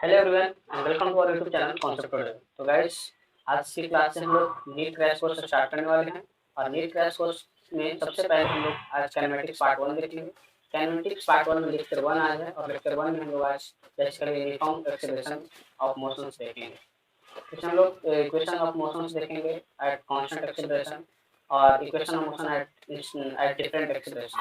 Hello everyone and welcome to our YouTube channel concept today. तो guys, आज की class से हम लोग नीट क्रैश कोर्स स्टार्ट करने वाले हैं और नीट क्रैश कोर्स में सबसे पहले हम लोग आज काइनेमेटिक्स पार्ट 1 देखेंगे। काइनेमेटिक्स पार्ट 1 में लेक्चर 1 आज है और लेक्चर 1 में हम लोग आज basically uniform acceleration of motions देखेंगे। इसमें हम लोग इक्वेशन ऑफ मोशंस देखेंगे एट कांस्टेंट एक्सेलरेशन और equation of motion at different acceleration,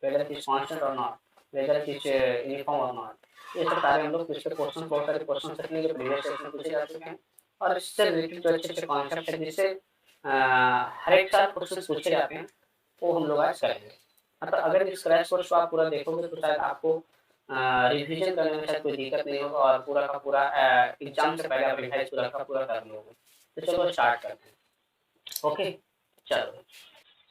whether it is constant और not, whether it is uniform और नॉट। ये सब सारे हम लोग इसके क्वेश्चन, बहुत सारे क्वेश्चन रखने जो प्रीवियस सेशन पूछे जा चुके हैं और इससे रिलेटेड जो अच्छे अच्छे कॉन्सेप्ट है जिससे हर एक साल क्वेश्चन पूछे जाते हैं वो हम लोग आज करेंगे। मतलब अगर इस क्रैश कोर्स को आप पूरा देखोगे तो शायद आपको रिवीजन करने में शायद कोई दिक्कत नहीं होगा और पूरा का पूरा एग्जाम से पहले आप रिवाइज पूरा का पूरा कर लोगे। तो चलो स्टार्ट करते हैं। ओके, चलो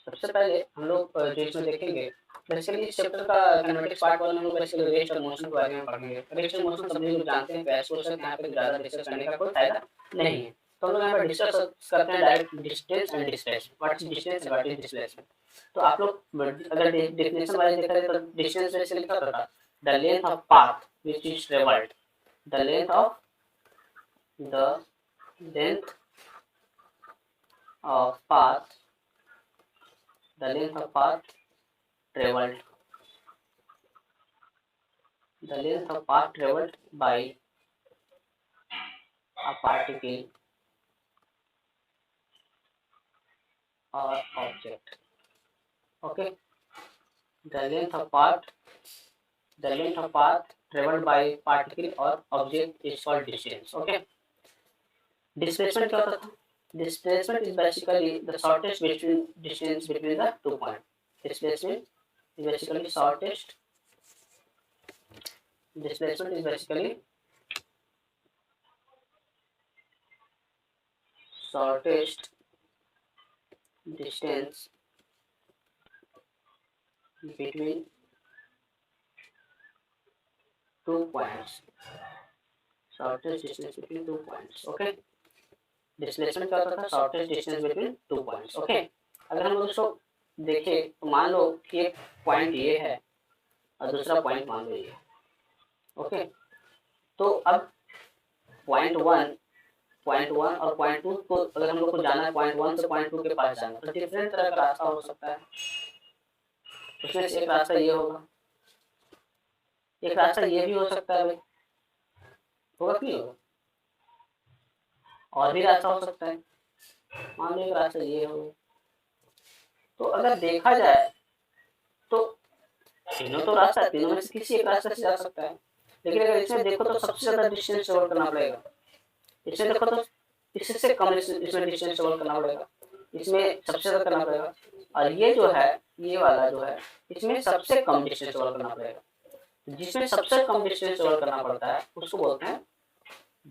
सबसे पहले हम लोग जो इसमें देखेंगे बेसिकली इस चैप्टर का काइनेमेटिक्स पार्ट 1 में हम लोग बेसिकली रेट और मोशन के बारे में पढ़ेंगे। रेट और मोशन सभी लोग जानते हैं, क्रैश कोर्स है, यहाँ पे ज़्यादा डिस्कस करने का कोई फायदा नहीं है। तो हम लोग यहाँ पर डिस्कस करते हैं direct distance and displacement. What is distance and what is displacement. तो आप लोग अगर डेफिनेशन वाइज देखा जाए तो डिस्टेंस में से लिखा होता the length of path which is travelled, the length of path, the length of path traveled, the length of path traveled by a particle or object. Okay, the length of path traveled by particle or object is called distance. Okay, displacement क्या होता था? Displacement is basically the shortest distance between the 2 points. Displacement is basically shortest distance between 2 points. Shortest distance between 2 points. Okay. Displacement क्या होता था? Shortest distance between 2 points. Okay, अगर हम दोस्तों देखें तो मान लो कि एक पॉइंट ये है और दूसरा पॉइंट मान लो ये। ओके, तो अब पॉइंट वन और पॉइंट 2 को अगर हम लोग को जाना है पॉइंट 1 से पॉइंट 2 के पास जाना तो डिफरेंट तरह का रास्ता हो सकता है। उसमें से एक रास्ता ये होगा, एक रास्ता ये भी हो सकता है। भाई होगा कि नहीं होगा? और भी रास्ता हो सकता है। मान लो एक रास्ता ये हो, तो अगर देखा जाए तो तीनों तो रास्ता है, तीनों में से किसी एक रास्ते से जा सकता है। लेकिन अगर इसमें देखो तो सबसे ज्यादा डिस्टेंस ट्रेवल करना पड़ेगा। इसमें देखो तो इससे कम इसमें डिस्टेंस ट्रेवल करना पड़ेगा, इसमें सबसे ज्यादा करना पड़ेगा। और ये जो है, ये वाला जो है, इसमें सबसे कम डिस्टेंस ट्रेवल करना पड़ेगा। जिसमें सबसे कम डिस्टेंस ट्रेवल करना पड़ता है उसको बोलते हैं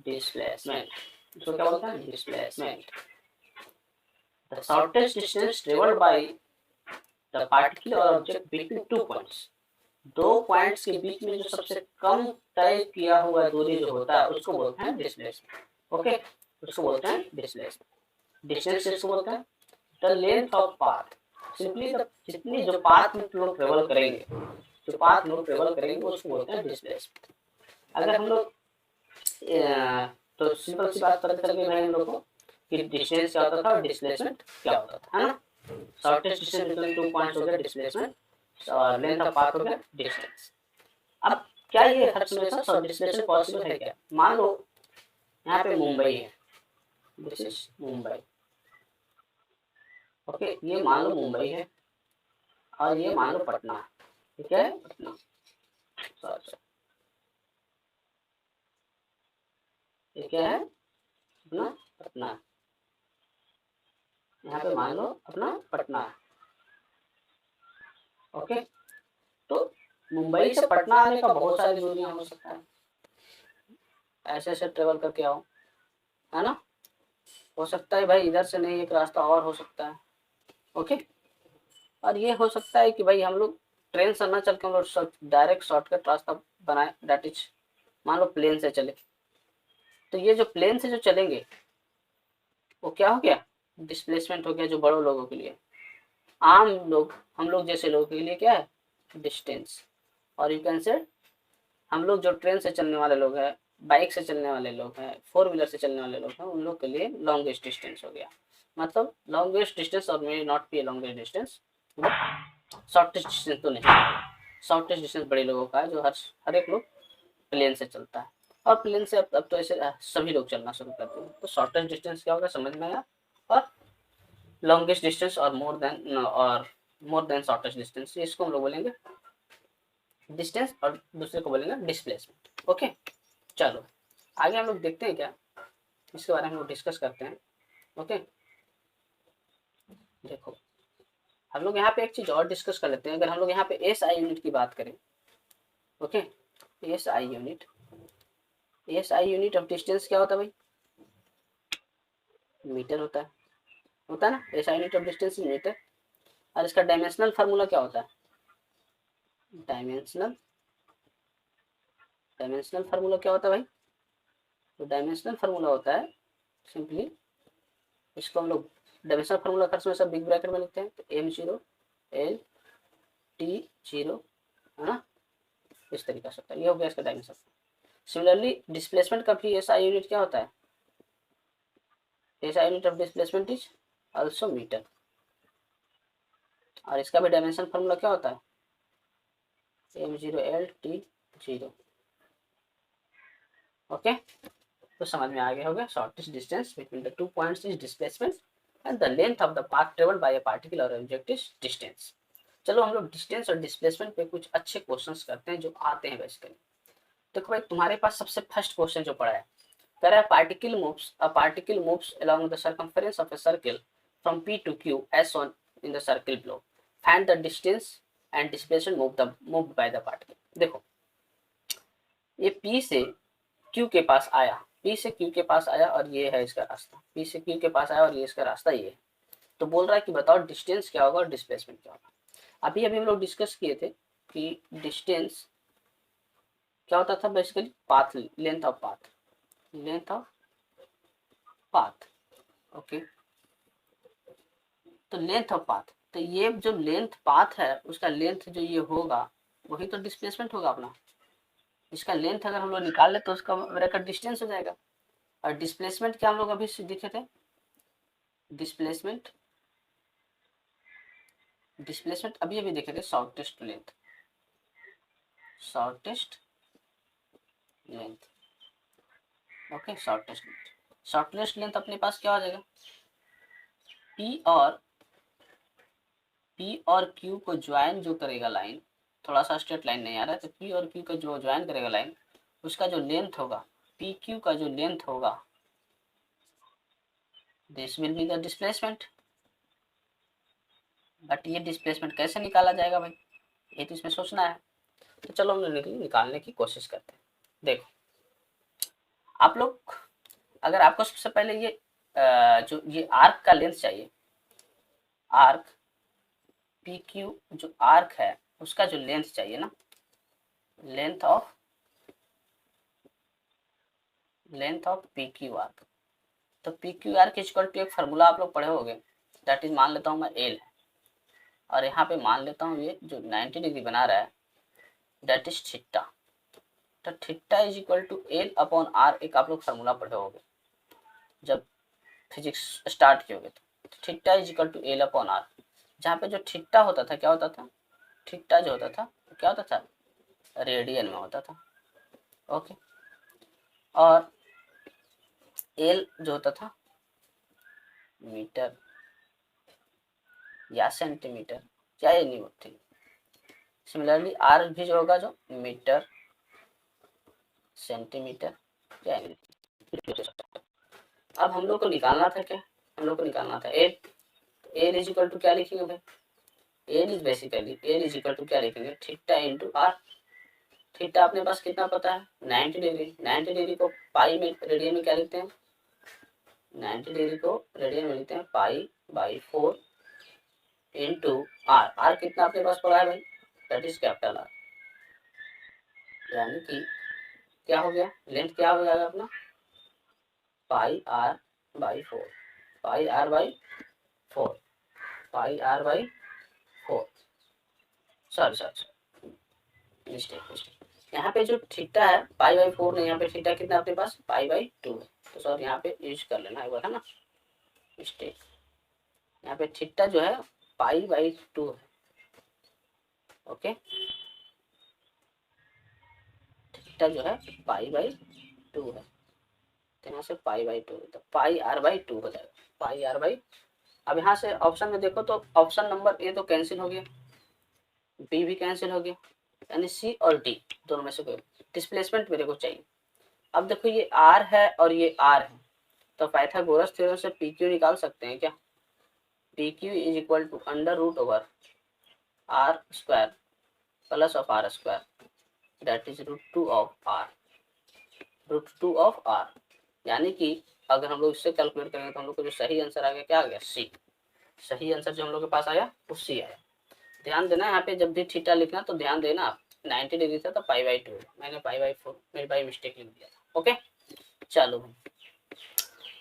डिस्प्लेसमेंट। इसको क्या बोलते हैं? Displacement. The shortest distance traveled by the particle or object between 2 points. 2 points के बीच में जो सबसे कम तय किया हुआ दूरी जो होता है उसको बोलते हैं डिस्प्लेसमेंट। ओके, उसको बोलते हैं डिस्प्लेसमेंट। डिस्टेंस किसको बोलते हैं? The length of path. Simply जितनी जो पाथ में लोग ट्रेवल करेंगे, जो पाथ लोग ट्रेवल करेंगे उसको बोलते हैं डिस्प्लेसमेंट। अगर हम लोग तो सिंपल सी बात पता चल गई भाई हम लोग को कि डिस्टेंस क्या होता था और डिस्प्लेसमेंट क्या होता था, है ना? शॉर्टेस्ट डिस्टेंस बिटवीन 2 पॉइंट्स हो गया डिस्प्लेसमेंट और लेंथ ऑफ पाथ हो गया डिस्टेंस। अब क्या ये हर समय से डिस्प्लेसमेंट पॉसिबल है क्या? मान लो यहाँ पे मुंबई है, दिस इज मुंबई। ओके, ये मान लो मुंबई है और ये मान लो पटना है। ठीक है, पटना, सॉरी ये क्या है? अपना पटना। यहाँ पे मान लो अपना पटना है। ओके, तो मुंबई से पटना आने का बहुत सारी दूरियां हो सकता है, ऐसे ऐसे ट्रेवल करके आओ, है ना? हो सकता है भाई इधर से नहीं, एक रास्ता और हो सकता है। ओके, और ये हो सकता है कि भाई हम लोग ट्रेन से ना चल के हम लोग डायरेक्ट शॉर्टकट रास्ता बनाए, दैट इज मान लो प्लेन से चले। तो ये जो प्लेन से जो चलेंगे वो क्या हो गया? डिस्प्लेसमेंट हो गया, जो बड़ों लोगों के लिए। आम लोग, हम लोग जैसे लोगों के लिए क्या है? डिस्टेंस। और यू कैन से हम लोग जो ट्रेन से चलने वाले लोग हैं बाइक से चलने वाले लोग हैं, 4 व्हीलर से चलने वाले लोग हैं, उन लोग के लिए लॉन्गेस्ट डिस्टेंस हो गया। मतलब लॉन्गेस्ट डिस्टेंस और may not be longest distance, shortest distance तो नहीं, शॉर्टेस्ट डिस्टेंस बड़े लोगों का है जो हर एक लोग प्लेन से चलता है। और प्लेन से अब तो ऐसे सभी लोग चलना शुरू कर दिए। तो शॉर्टेस्ट डिस्टेंस क्या होगा समझ में आया। और लॉन्गेस्ट डिस्टेंस और मोर देन शॉर्टेस्ट डिस्टेंस, इसको हम लोग बोलेंगे डिस्टेंस और दूसरे को बोलेंगे डिस्प्लेसमेंट। ओके, चलो आगे हम लोग देखते हैं क्या, इसके बारे में हम लोग डिस्कस करते हैं। ओके, देखो हम लोग यहाँ पे एक चीज और डिस्कस कर लेते हैं। अगर हम लोग यहाँ पे एस आई यूनिट की बात करें, okay, S I unit, S I unit of distance क्या होता है भाई, मीटर होता है ना। S I unit of distance is metre. और इसका डायमेंशनल फार्मूला क्या होता है, डायमेंशनल डायमेंशनल फार्मूला क्या होता है भाई, तो डायमेंशनल फार्मूला होता है सिंपली, इसको हम लोग डायमेंशनल फार्मूला कर हमेशा बिग ब्रैकेट में लिखते हैं। तो m0 l t0 है ना, इस तरीके से होता है। ये हो गया इसका डायमेंशन। सिमिलरली डिस्प्लेसमेंट का भी एसआई यूनिट क्या होता है, SI unit of displacement is also metre. और इसका भी डायमेंशन फार्मूला क्या होता है, m0 l t0। ओके, तो समझ में आ गया होगा। Shortest distance between the two points is displacement and the length of the path travelled by a particle और ऑब्जेक्ट इज डिस्टेंस। चलो हम लोग डिस्टेंस और डिस्प्लेसमेंट पे कुछ अच्छे क्वेश्चंस करते हैं जो आते हैं बेसिकली। देखो भाई तुम्हारे पास सबसे फर्स्ट क्वेश्चन जो पड़ा है, कह रहा है particle moves along the circumference of a circle from P to Q as shown in the circle below. Find the distance and displacement moved by the particle. देखो ये P से Q के पास आया, P से Q के पास आया और ये है इसका रास्ता, P से Q के पास आया और ये इसका रास्ता ये है। तो बोल रहा है कि बताओ डिस्टेंस क्या होगा और डिस्प्लेसमेंट क्या होगा। अभी हम लोग डिस्कस किए थे कि डिस्टेंस क्या होता था basically, path, length of path. Okay, तो लेंथ ऑफ पाथ, तो ये जो लेंथ पाथ है उसका लेंथ जो ये होगा वही तो डिस्प्लेसमेंट होगा अपना। इसका लेंथ अगर हम लोग निकाल ले तो उसका मेरा डिस्टेंस हो जाएगा। और डिस्प्लेसमेंट क्या हम लोग अभी दिखे थे, डिस्प्लेसमेंट अभी देखे थे, shortest length okay, shortest length अपने पास क्या हो जाएगा, P और Q को ज्वाइन जो करेगा लाइन, थोड़ा सा स्ट्रेट लाइन नहीं आ रहा है, तो P और Q का जो ज्वाइन करेगा लाइन, उसका जो लेंथ होगा, PQ का जो लेंथ होगा, this will be the displacement. But ये डिस्प्लेसमेंट कैसे निकाला जाएगा भाई, ये तो इसमें सोचना है। तो चलो हम लोग निकालने की कोशिश करते हैं। देखो आप लोग, अगर आपको सबसे पहले ये जो ये आर्क का लेंथ चाहिए, आर्क PQ जो आर्क है उसका जो लेंथ चाहिए ना, लेंथ ऑफ PQ आर्क। तो PQ आर्क इक्वल टू एक फार्मूला आप लोग पढ़े होंगे, दैट इज मान लेता हूँ मैं एल है, और यहाँ पे मान लेता हूँ ये जो 90 डिग्री बना रहा है दैट इज थीटा। तो theta is equal to L upon R, एक आप लोग फार्मूला पढ़े होंगे जब फिजिक्स स्टार्ट किए होगे। तो theta is equal to L upon R, जहाँ पे जो थीटा होता था क्या होता था, थीटा जो होता था क्या होता था, रेडियन में होता था। ओके, और एल जो होता था मीटर या सेंटीमीटर, क्या ये नहीं होती। सिमिलरली आर भी जो होगा जो मीटर सेंटीमीटर, क्या है। अब हम लोग को निकालना था क्या, हम लोग को निकालना था L. L is equal to क्या लिखेंगे भाई, L is basically L is equal to क्या लिखेंगे, थीटा इंटू आर। थीटा अपने पास कितना पता है, 90 डिग्री। 90 डिग्री को पाई में रेडियन में क्या लिखते हैं, 90 डिग्री को रेडियन में लिखते हैं pi by 4 into R. R कितना अपने पास पड़ा है भाई, दैट इज कैपिटल आर। यानी कि क्या हो गया, लेंथ क्या हो जाएगा अपना, pi R by 4, pi R by 4, pi R by 4। Sorry mistake, यहाँ पे जो थीटा है π/4 नहीं, यहाँ पे थीटा कितना अपने पास π/2 है, तो सर यहाँ पे यूज कर लेना एक बार, है ना, मिस्टेक। यहाँ पे थीटा जो है π/2 है। ओके, थीटा जो है π/2 है, तो यहाँ से π/2 तो πr/2 हो जाएगा, πr/। अब यहाँ से ऑप्शन में देखो तो ऑप्शन नंबर ए तो कैंसिल हो गया, बी भी कैंसिल हो गया, यानी सी और डी दोनों में से कोई डिस्प्लेसमेंट मेरे को चाहिए। अब देखो ये आर है और ये आर है, तो पाइथागोरस थ्योरम से पी क्यू निकाल सकते हैं क्या? P Q is equal to under root over R square plus of R square, that is √2 of R, √2 of R. यानी कि अगर हम लोग इससे कैलकुलेट करेंगे तो हम लोग को जो सही आंसर आ गया क्या आ गया? सी। सही आंसर जो हम लोग के पास आया वो सी आया। ध्यान देना यहाँ पे जब भी थीटा लिखना तो ध्यान देना आप 90 डिग्री था तो π/2, मैंने π/4 मेरी बाई मिस्टेक लिख दिया था। ओके चलो,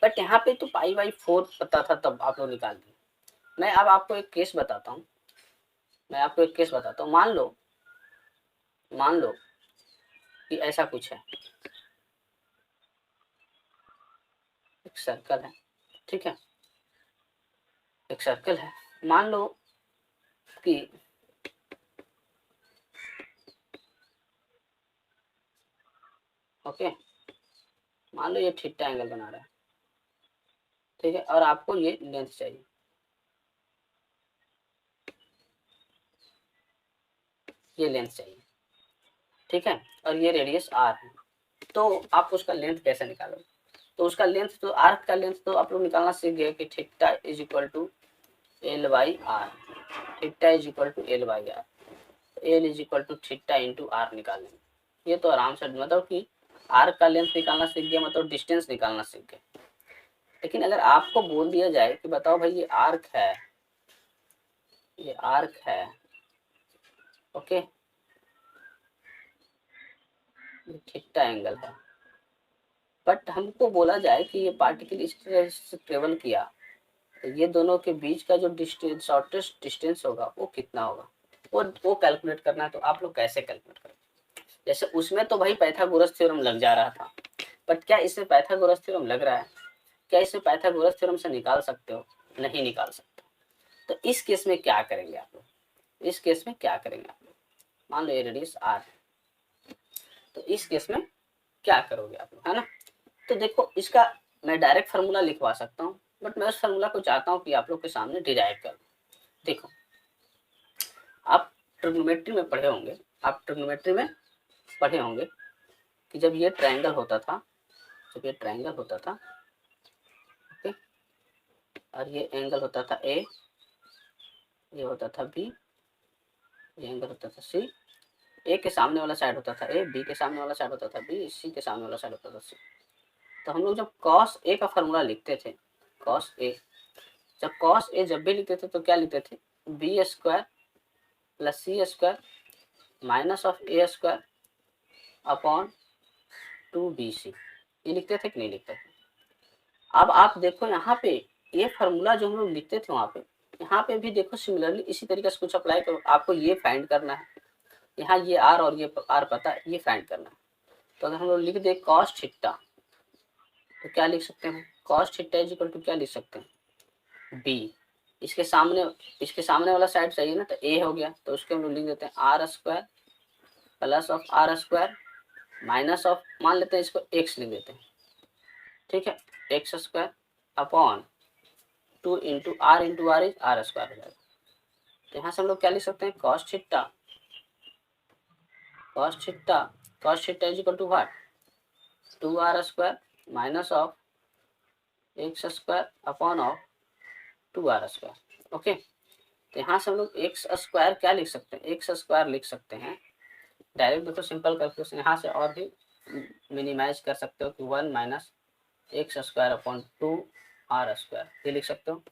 बट यहाँ पे तो π/4 पता था तब आप लोग निकाल दिए। मैं अब आपको एक केस बताता हूँ, मान लो कि ऐसा कुछ है, एक सर्कल है, ठीक है, एक सर्कल है, मान लो कि ओके, मान लो ये थीटा एंगल बना रहा है, ठीक है, और आपको ये लेंथ चाहिए, ये लेंथ चाहिए, ठीक है, और ये रेडियस आर है, तो आप उसका लेंथ कैसे निकालोगे? तो उसका लेंथ तो आर्क का लेंथ तो आप लोग निकालना सीख गए कि theta is equal to L/R, theta is equal to L/R, L is equal to theta into R निकाल लेंगे। ये तो आराम से, मतलब कि आर्क का लेंथ निकालना सीख गया, मतलब डिस्टेंस निकालना सीख गए। लेकिन अगर आपको बोल दिया जाए कि बताओ भाई ये आर्क है, ये आर्क है, ओके, थीटा एंगल है, बट हमको बोला जाए कि ये पार्टिकल इस तरह से ट्रेवल किया, तो ये दोनों के बीच का जो डिस्टेंस, शॉर्टेस्ट डिस्टेंस होगा वो कितना होगा, वो कैलकुलेट करना है। तो आप लोग कैसे कैलकुलेट करें? जैसे उसमें तो भाई पाइथागोरस थ्योरम लग जा रहा था, बट क्या इसमें पाइथागोरस थ्योरम लग रहा है? क्या इसमें पाइथागोरस थ्योरम से निकाल सकते हो? नहीं निकाल सकते। तो इस केस में क्या करेंगे आप लोग? इस केस में क्या करेंगे आप लोग? मान लो ये रेडियस आर है, तो इस केस में क्या करोगे आप लोग, है ना? तो देखो इसका मैं डायरेक्ट फार्मूला लिखवा सकता हूँ, बट मैं उस फार्मूला को चाहता हूँ कि आप लोग के सामने डिराइव कर। देखो आप ट्रिग्नोमेट्री में पढ़े होंगे, कि जब ये ट्रायंगल होता था, ओके, और ये एंगल होता था ए, ये होता था बी, ये एंगल होता था सी, ए के सामने वाला साइड होता था ए, बी के सामने वाला साइड होता था बी, सी के सामने वाला साइड होता था सी। तो हम लोग जब कॉस ए का फार्मूला लिखते थे, कॉस ए, जब भी लिखते थे तो क्या लिखते थे? B square plus C square minus of A square upon 2bc, ये लिखते थे कि नहीं लिखते थे? अब आप देखो यहाँ पे ये फार्मूला जो हम लोग लिखते थे वहाँ पे, यहाँ पे भी देखो सिमिलरली इसी तरीके से कुछ अप्लाई करो। आपको ये फाइंड करना है, यहाँ ये आर और ये आर पता है, ये फाइंड करना है। तो अगर हम लोग लिख दे कॉस थीटा, तो क्या लिख सकते हैं? Cos theta is equal to क्या लिख सकते हैं? बी। इसके सामने वाला साइड चाहिए ना, तो ए हो गया, तो उसके हम लोग लिख देते हैं R square plus of R square minus of, मान लेते हैं इसको एक्स लिख देते हैं, ठीक है, x square upon 2 into R is R square हो जाएगा। तो यहाँ से हम लोग क्या लिख सकते हैं? Cos theta is equal to what? 2r square minus of x square upon of 2r square. Okay, तो यहाँ से हम लोग एक्स स्क्वायर क्या लिख सकते हैं? एक्स स्क्वायर लिख सकते हैं डायरेक्ट, देखो सिंपल कैलकुलेशन यहाँ से और भी मिनिमाइज कर सकते हो कि 1 minus x square upon 2r square, ये लिख सकते हो।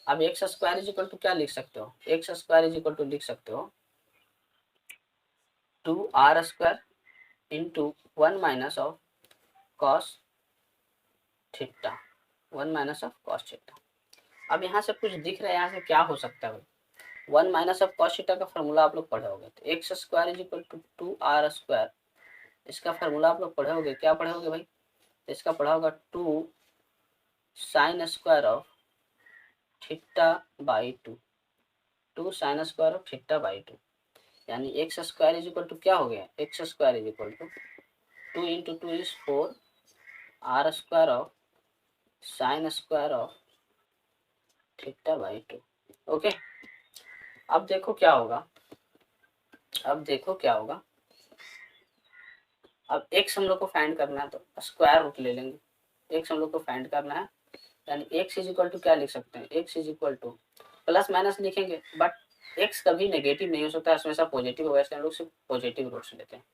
अब x square is equal to क्या लिख सकते हो? X square is equal to लिख सकते हो 2r square into 1 minus of cos theta, 1 minus of cos theta. अब यहाँ से कुछ दिख रहा है, यहाँ से क्या हो सकता है? 1 माइनस ऑफ कॉस थीटा का फॉर्मूला आप लोग पढ़े होंगे, तो x square is equal to 2r square इसका फार्मूला आप लोग पढ़े होगे, क्या पढ़े होगे भाई? इसका पढ़ा होगा 2 sine square of theta by 2, 2 sine square of theta by 2, यानी x square is equal to क्या हो गया? X square is equal to 2 into 2 is 4 r square of sine square of theta by 2। Okay, अब देखो क्या होगा, अब देखो क्या होगा। अब एक्स हम लोग को फाइंड करना है तो स्क्वायर रूट ले लेंगे। एक्स हम लोग को फाइंड करना है, यानी एक्स इज इक्वल टू क्या लिख सकते हैं? X is equal two plus minus लिखेंगे, बट एक्स कभी नेगेटिव नहीं हो सकता, हमेशा पॉजिटिव होगा, इसलिए हम लोग सिर्फ पॉजिटिव रूट्स लेते हैं।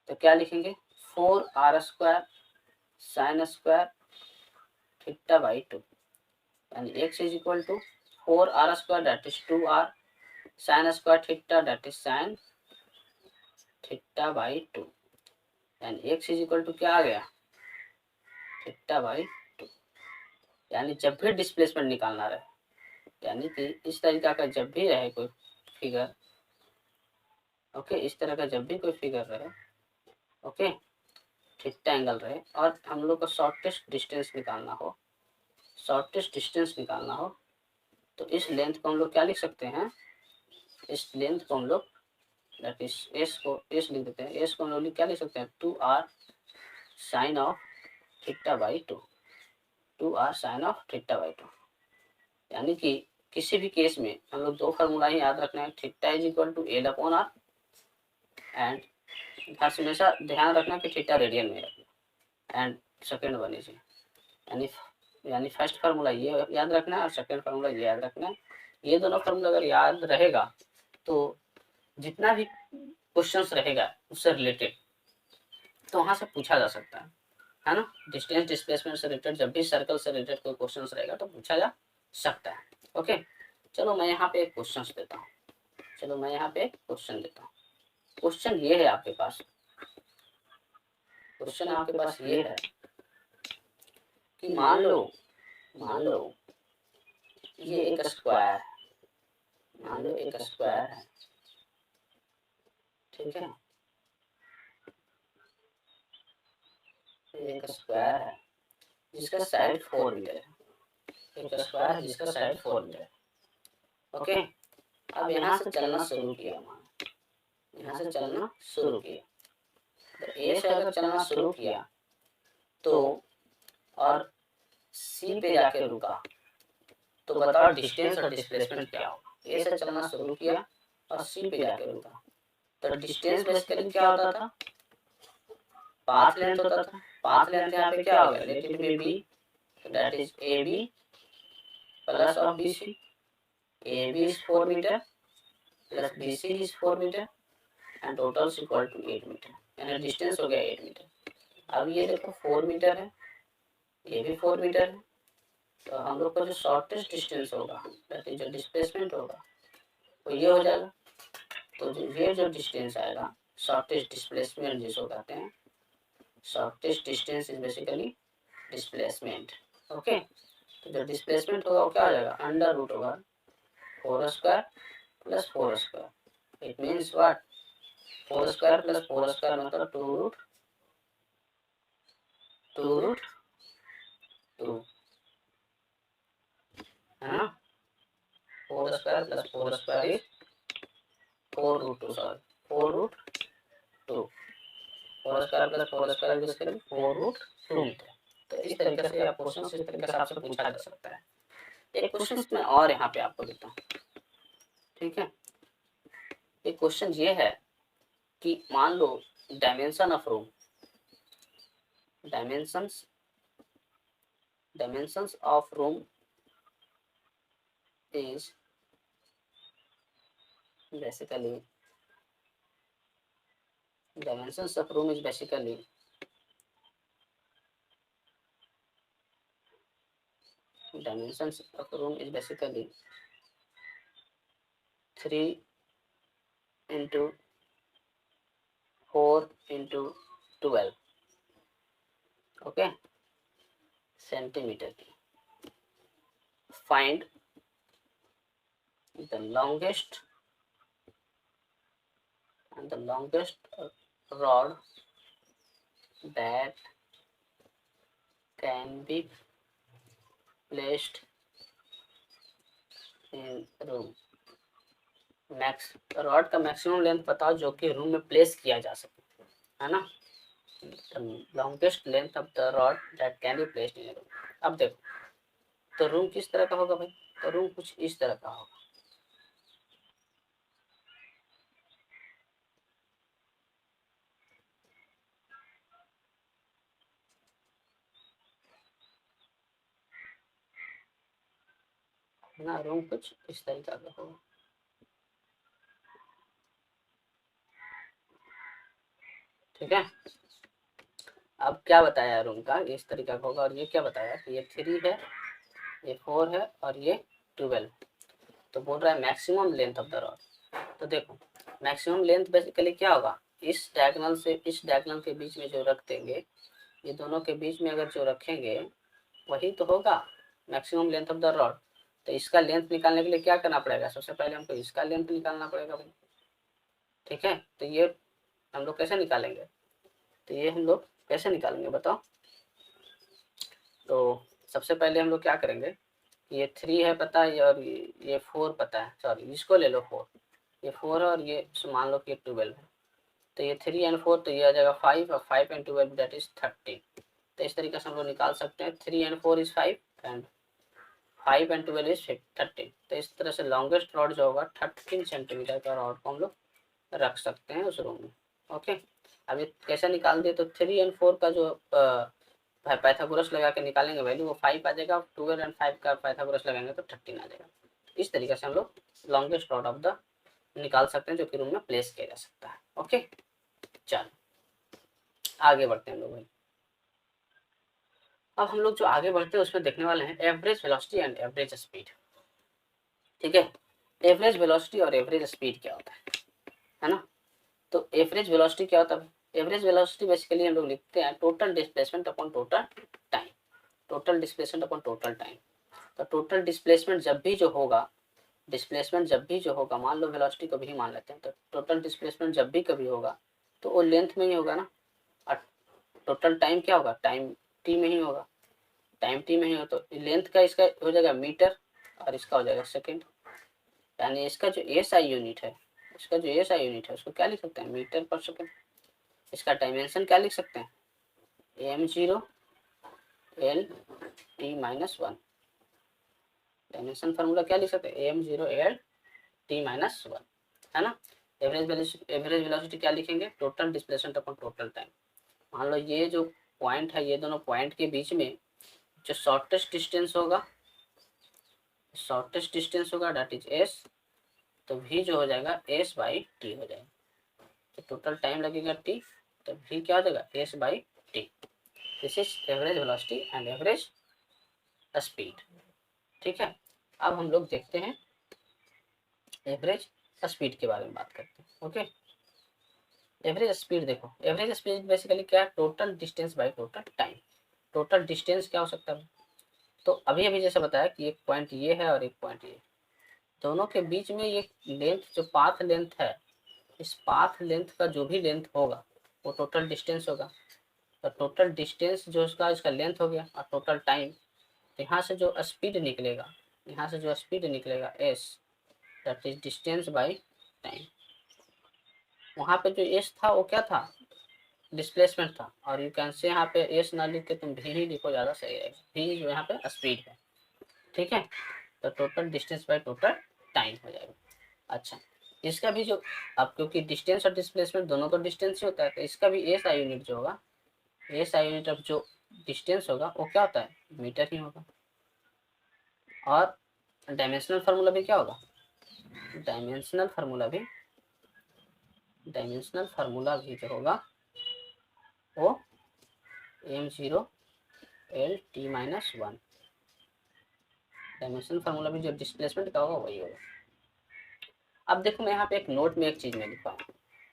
तो क्या लिखेंगे? 4 r square sine square theta by 2, यानी x is equal to 4 r square that is 2 r sine square theta that is sine theta by 2, यानी एक्स इज इक्वल टू क्या आ गया? Theta by 2। यानी जब भी डिस्प्लेसमेंट निकालना रहे, यानी कि इस तरीका का जब भी रहे कोई फिगर, ओके, इस तरह का जब भी कोई फिगर रहे, ओके, थीटा एंगल रहे और हम लोग को शॉर्टेस्ट डिस्टेंस निकालना हो, शॉर्टेस्ट डिस्टेंस निकालना हो, तो इस लेंथ को हम लोग क्या लिख सकते हैं? इस लेंथ को हम लोग दैट इज एस को एस लिख देते हैं। एस को हम लोग क्या लिख सकते हैं? 2 r sine of theta by 2, 2 r sine of theta by 2, यानी कि किसी भी केस में हम लोग दो फार्मूला ही याद रखना है, theta is equal to L upon r, and हमेशा ध्यान रखना कि थीटा रेडियन में रखना, एंड सेकेंड वन इज, यानी फर्स्ट फार्मूला ये याद रखना है और सेकेंड फार्मूला ये याद रखना है। ये दोनों फार्मूला अगर याद रहेगा तो जितना भी क्वेश्चंस रहेगा उससे रिलेटेड तो वहां से पूछा जा सकता है ना? डिस्टेंस डिस्प्लेसमेंट से रिलेटेड जब भी सर्कल से रिलेटेड कोई क्वेश्चन रहेगा तो पूछा जा सकता है। ओके, चलो मैं यहाँ पे एक क्वेश्चन देता हूँ, चलो मैं यहाँ पे एक क्वेश्चन देता हूँ। क्वेश्चन ये है आपके पास, क्वेश्चन आपके पास ये है कि मान लो ये एक स्क्वायर है, मान लो एक स्क्वायर है, ठीक है, एक स्क्वायर है जिसका साइड 4 मीटर है, एक स्क्वायर है जिसका साइड 4 मीटर है। ओके, अब यहाँ से चलना शुरू किया, यहाँ से चलना शुरू किया, तो ए से अगर चलना शुरू किया तो और सी पे जाके रुका, तो बताओ डिस्टेंस और डिस्प्लेसमेंट क्या होगा? ए से चलना शुरू किया और सी पे जाके रुका, तो डिस्टेंस बेसिकली क्या होता था? पाथ लेंथ होता था। पाथ लेंथ यहाँ पे क्या हो गया? Let it be B, that is A B plus of B C, A B is 4 metre plus B C is 4 metre and total is equal to 8 metre, यानी distance हो गया 8 मीटर। अब ये देखो 4 मीटर है, ये भी 4 मीटर है, तो हम लोग का जो शॉर्टेस्ट डिस्टेंस होगा दैट इज जो डिस्प्लेसमेंट होगा वो ये हो जाएगा। तो ये जो डिस्टेंस आएगा, शॉर्टेस्ट डिस्प्लेसमेंट जिसको कहते हैं, shortest distance is basically displacement. Okay, तो जो डिस्प्लेसमेंट होगा वो क्या हो जाएगा? अंडर रूट होगा 4 square plus 4 square, it means what? 4 square plus 4 square मतलब 2 रूट 2 है ना? 4 square plus 4 square is 4 root 2, sorry 4 root 2, 4 square plus 4 square is 4 root 2 metre. तो इस तरीके से आप क्वेश्चन इस तरीके से आपसे पूछा जा सकता है। एक क्वेश्चन मैं और यहाँ पे आपको देता हूँ, ठीक है। एक क्वेश्चन ये है कि मान लो dimension of room, dimensions of room is basically dimensions of room is basically 3 into 4 into 12, okay, centimeter. Find the longest rod that can be placed in room। Max rod का मैक्सिमम लेंथ बताओ जो कि room में place किया जा सके, है ना। Longest length of the rod that can be placed in room. अब देखो तो रूम किस तरह का होगा भाई, तो रूम कुछ इस तरह का होगा। ना रूम कुछ इस तरीका का होगा। ठीक है, अब क्या बताया रूम का इस तरीका का होगा, और ये क्या बताया कि ये 3 है, ये 4 है और ये 12। तो बोल रहा है maximum length of the rod. तो देखो मैक्सिमम लेंथ बेसिकली क्या होगा, इस डायगोनल से इस डायगोनल के बीच में जो रख देंगे, ये दोनों के बीच में अगर जो रखेंगे वही तो होगा maximum length of the rod. तो इसका लेंथ निकालने के लिए क्या करना पड़ेगा, सबसे पहले हमको इसका लेंथ निकालना पड़ेगा भाई। ठीक है, तो ये हम लोग कैसे निकालेंगे, तो ये हम लोग कैसे निकालेंगे बताओ। तो सबसे पहले हम लोग क्या करेंगे, ये 3 है पता है और ये 4 पता है, सॉरी इसको ले लो 4, ये 4 है और ये मान लो कि 12 है। तो ये 3 एंड 4 तो ये आ जाएगा 5 और 5 एंड 12 दैट इज 13। तो इस तरीके से हम लोग निकाल सकते हैं 3 and 4 is 5 and 5 and 12 is 13। तो इस तरह से लॉन्गेस्ट रॉड जो होगा 13 सेंटीमीटर का रॉड को हम लोग रख सकते हैं उस रूम में। ओके, अब ये कैसे निकाल दिए, तो 3 एंड 4 का जो पाइथागोरस लगा के निकालेंगे वैल्यू, वो 5 आ जाएगा, 12 एंड 5 का पाइथागोरस लगाएंगे तो 13 आ जाएगा। इस तरीके से हम लोग लॉन्गेस्ट रॉड ऑफ द निकाल सकते हैं जो कि रूम में प्लेस किया जा सकता है। ओके, चलो आगे बढ़ते हैं हम लोग भाई। अब हम लोग जो आगे बढ़ते हैं उसमें देखने वाले हैं average velocity and average speed. ठीक है, एवरेज वेलोसिटी और एवरेज स्पीड क्या होता है ना। तो एवरेज वेलोसिटी क्या होता है, एवरेज वेलोसिटी बेसिकली हम लोग लिखते हैं total displacement upon total time. Total displacement upon total time. तो टोटल डिस्प्लेसमेंट जब भी जो होगा, डिस्प्लेसमेंट जब भी जो होगा, मान लो वेलोसिटी को भी मान लेते हैं, तो टोटल डिस्प्लेसमेंट जब भी कभी होगा तो वो लेंथ में ही होगा ना। और टोटल टाइम क्या होगा, टाइम टी में ही होगा, टाइम टी में ही हो। तो लेंथ का इसका हो जाएगा मीटर और इसका हो जाएगा सेकेंड। यानी इसका जो एस आई यूनिट है, इसका जो एस आई यूनिट है उसको क्या लिख सकते हैं, मीटर पर सेकेंड। इसका डायमेंशन क्या लिख सकते हैं, m0 l t-1। Dimension formula क्या लिख सकते हैं, m0 l t-1, है ना। एवरेज वेलोसिटी क्या लिखेंगे, total displacement upon total time. मान लो ये जो पॉइंट है, ये दोनों पॉइंट के बीच में जो शॉर्टेस्ट डिस्टेंस होगा, शॉर्टेस्ट डिस्टेंस होगा दैट इज एस। तो v जो हो जाएगा एस बाई टी हो जाएगा। तो टोटल टाइम लगेगा टी, तो v क्या हो जाएगा S by T. This is average velocity and average speed. ठीक है, अब हम लोग देखते हैं एवरेज स्पीड के बारे में बात करते हैं। ओके, एवरेज स्पीड देखो, एवरेज स्पीड बेसिकली क्या है, total distance by total time. Total distance क्या हो सकता है, तो अभी अभी जैसे बताया कि एक पॉइंट ये है और एक पॉइंट ये, दोनों के बीच में ये लेंथ जो पाथ लेंथ है, इस पाथ लेंथ का जो भी लेंथ होगा वो टोटल डिस्टेंस होगा। तो टोटल डिस्टेंस जो इसका इसका लेंथ हो गया और टोटल टाइम। तो यहाँ से जो स्पीड निकलेगा, यहाँ से जो स्पीड निकलेगा S that is distance by time. वहाँ पे जो एस था वो क्या था, डिस्प्लेसमेंट था, और यू कैन से यहाँ पे एस ना लिख के तुम भी ही लिखो, ज़्यादा सही रहेगा। भी जो यहाँ पे स्पीड है। ठीक है, तो total distance by total time हो जाएगा। अच्छा, इसका भी जो, अब क्योंकि डिस्टेंस और डिस्प्लेसमेंट दोनों तो डिस्टेंस ही होता है, तो इसका भी एस आई यूनिट जो होगा, एस आई यूनिट ऑफ जो डिस्टेंस होगा वो क्या होता है, मीटर ही होगा। और डायमेंशनल फार्मूला भी क्या होगा, डायमेंशनल फार्मूला भी, डायमेंशनल फार्मूला भी जो होगा वो m0 l t-1। Dimensional formula भी जो डिस्प्लेसमेंट का होगा वही होगा। अब देखो मैं यहाँ पे एक नोट में एक चीज में लिखा हूँ,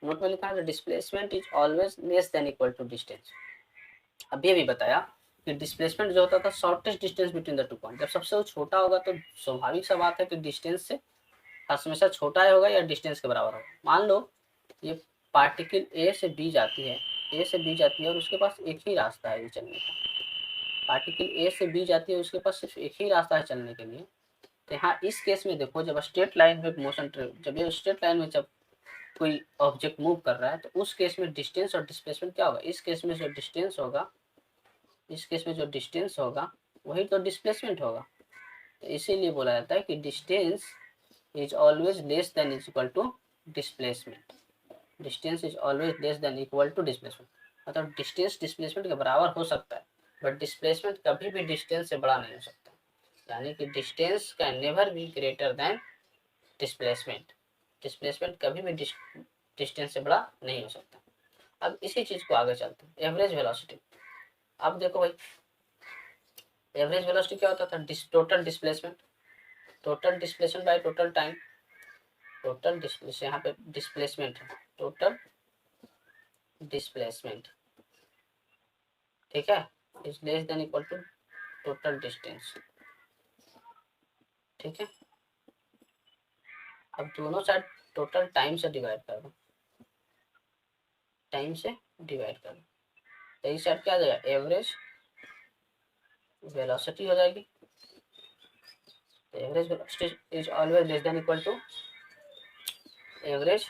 नोट में लिखा है displacement is always less than equal to distance. अभी अभी बताया कि डिस्प्लेसमेंट जो होता था shortest distance between the two point, जब सबसे छोटा होगा तो स्वाभाविक सा बात है कि डिस्टेंस से हमेशा छोटा ही होगा या डिस्टेंस के बराबर होगा। मान लो ये पार्टिकल ए से बी जाती है, ए से बी जाती है और उसके पास एक ही रास्ता है ये चलने का। पार्टिकल ए से बी जाती है, उसके पास सिर्फ एक ही रास्ता है चलने के लिए। तो यहाँ इस केस में देखो, जब स्ट्रेट लाइन में मोशन, जब ये स्ट्रेट लाइन में जब कोई ऑब्जेक्ट मूव कर रहा है तो उस केस में डिस्टेंस और डिस्प्लेसमेंट क्या होगा? इस केस में जो डिस्टेंस होगा, इस केस में जो डिस्टेंस होगा वही तो डिस्प्लेसमेंट होगा। तो इसीलिए बोला जाता है कि distance is always less than is equal to displacement. Distance is always less than equal to displacement, मतलब डिस्टेंस डिस्प्लेसमेंट के बराबर हो सकता है, बट डिस्प्लेसमेंट कभी भी डिस्टेंस से बड़ा नहीं हो सकता। यानी कि distance can never be greater than displacement. Displacement कभी भी डिस्टेंस से बड़ा नहीं हो सकता। अब इसी चीज को आगे चलते हैं, एवरेज वेलोसिटी। अब देखो भाई, एवरेज वेलोसिटी क्या होता था? Total displacement, total displacement by total time. Total displace, यहाँ पे डिस्प्लेसमेंट है, टोटल डिस्प्लेसमेंट, ठीक है, is less than equal to total distance, ठीक है। अब दोनों साइड टोटल टाइम से डिवाइड कर दो, टाइम से डिवाइड कर दो, तो इस साइड क्या आ जाएगा? एवरेज वेलोसिटी हो जाएगी। तो average velocity is always less than equal to average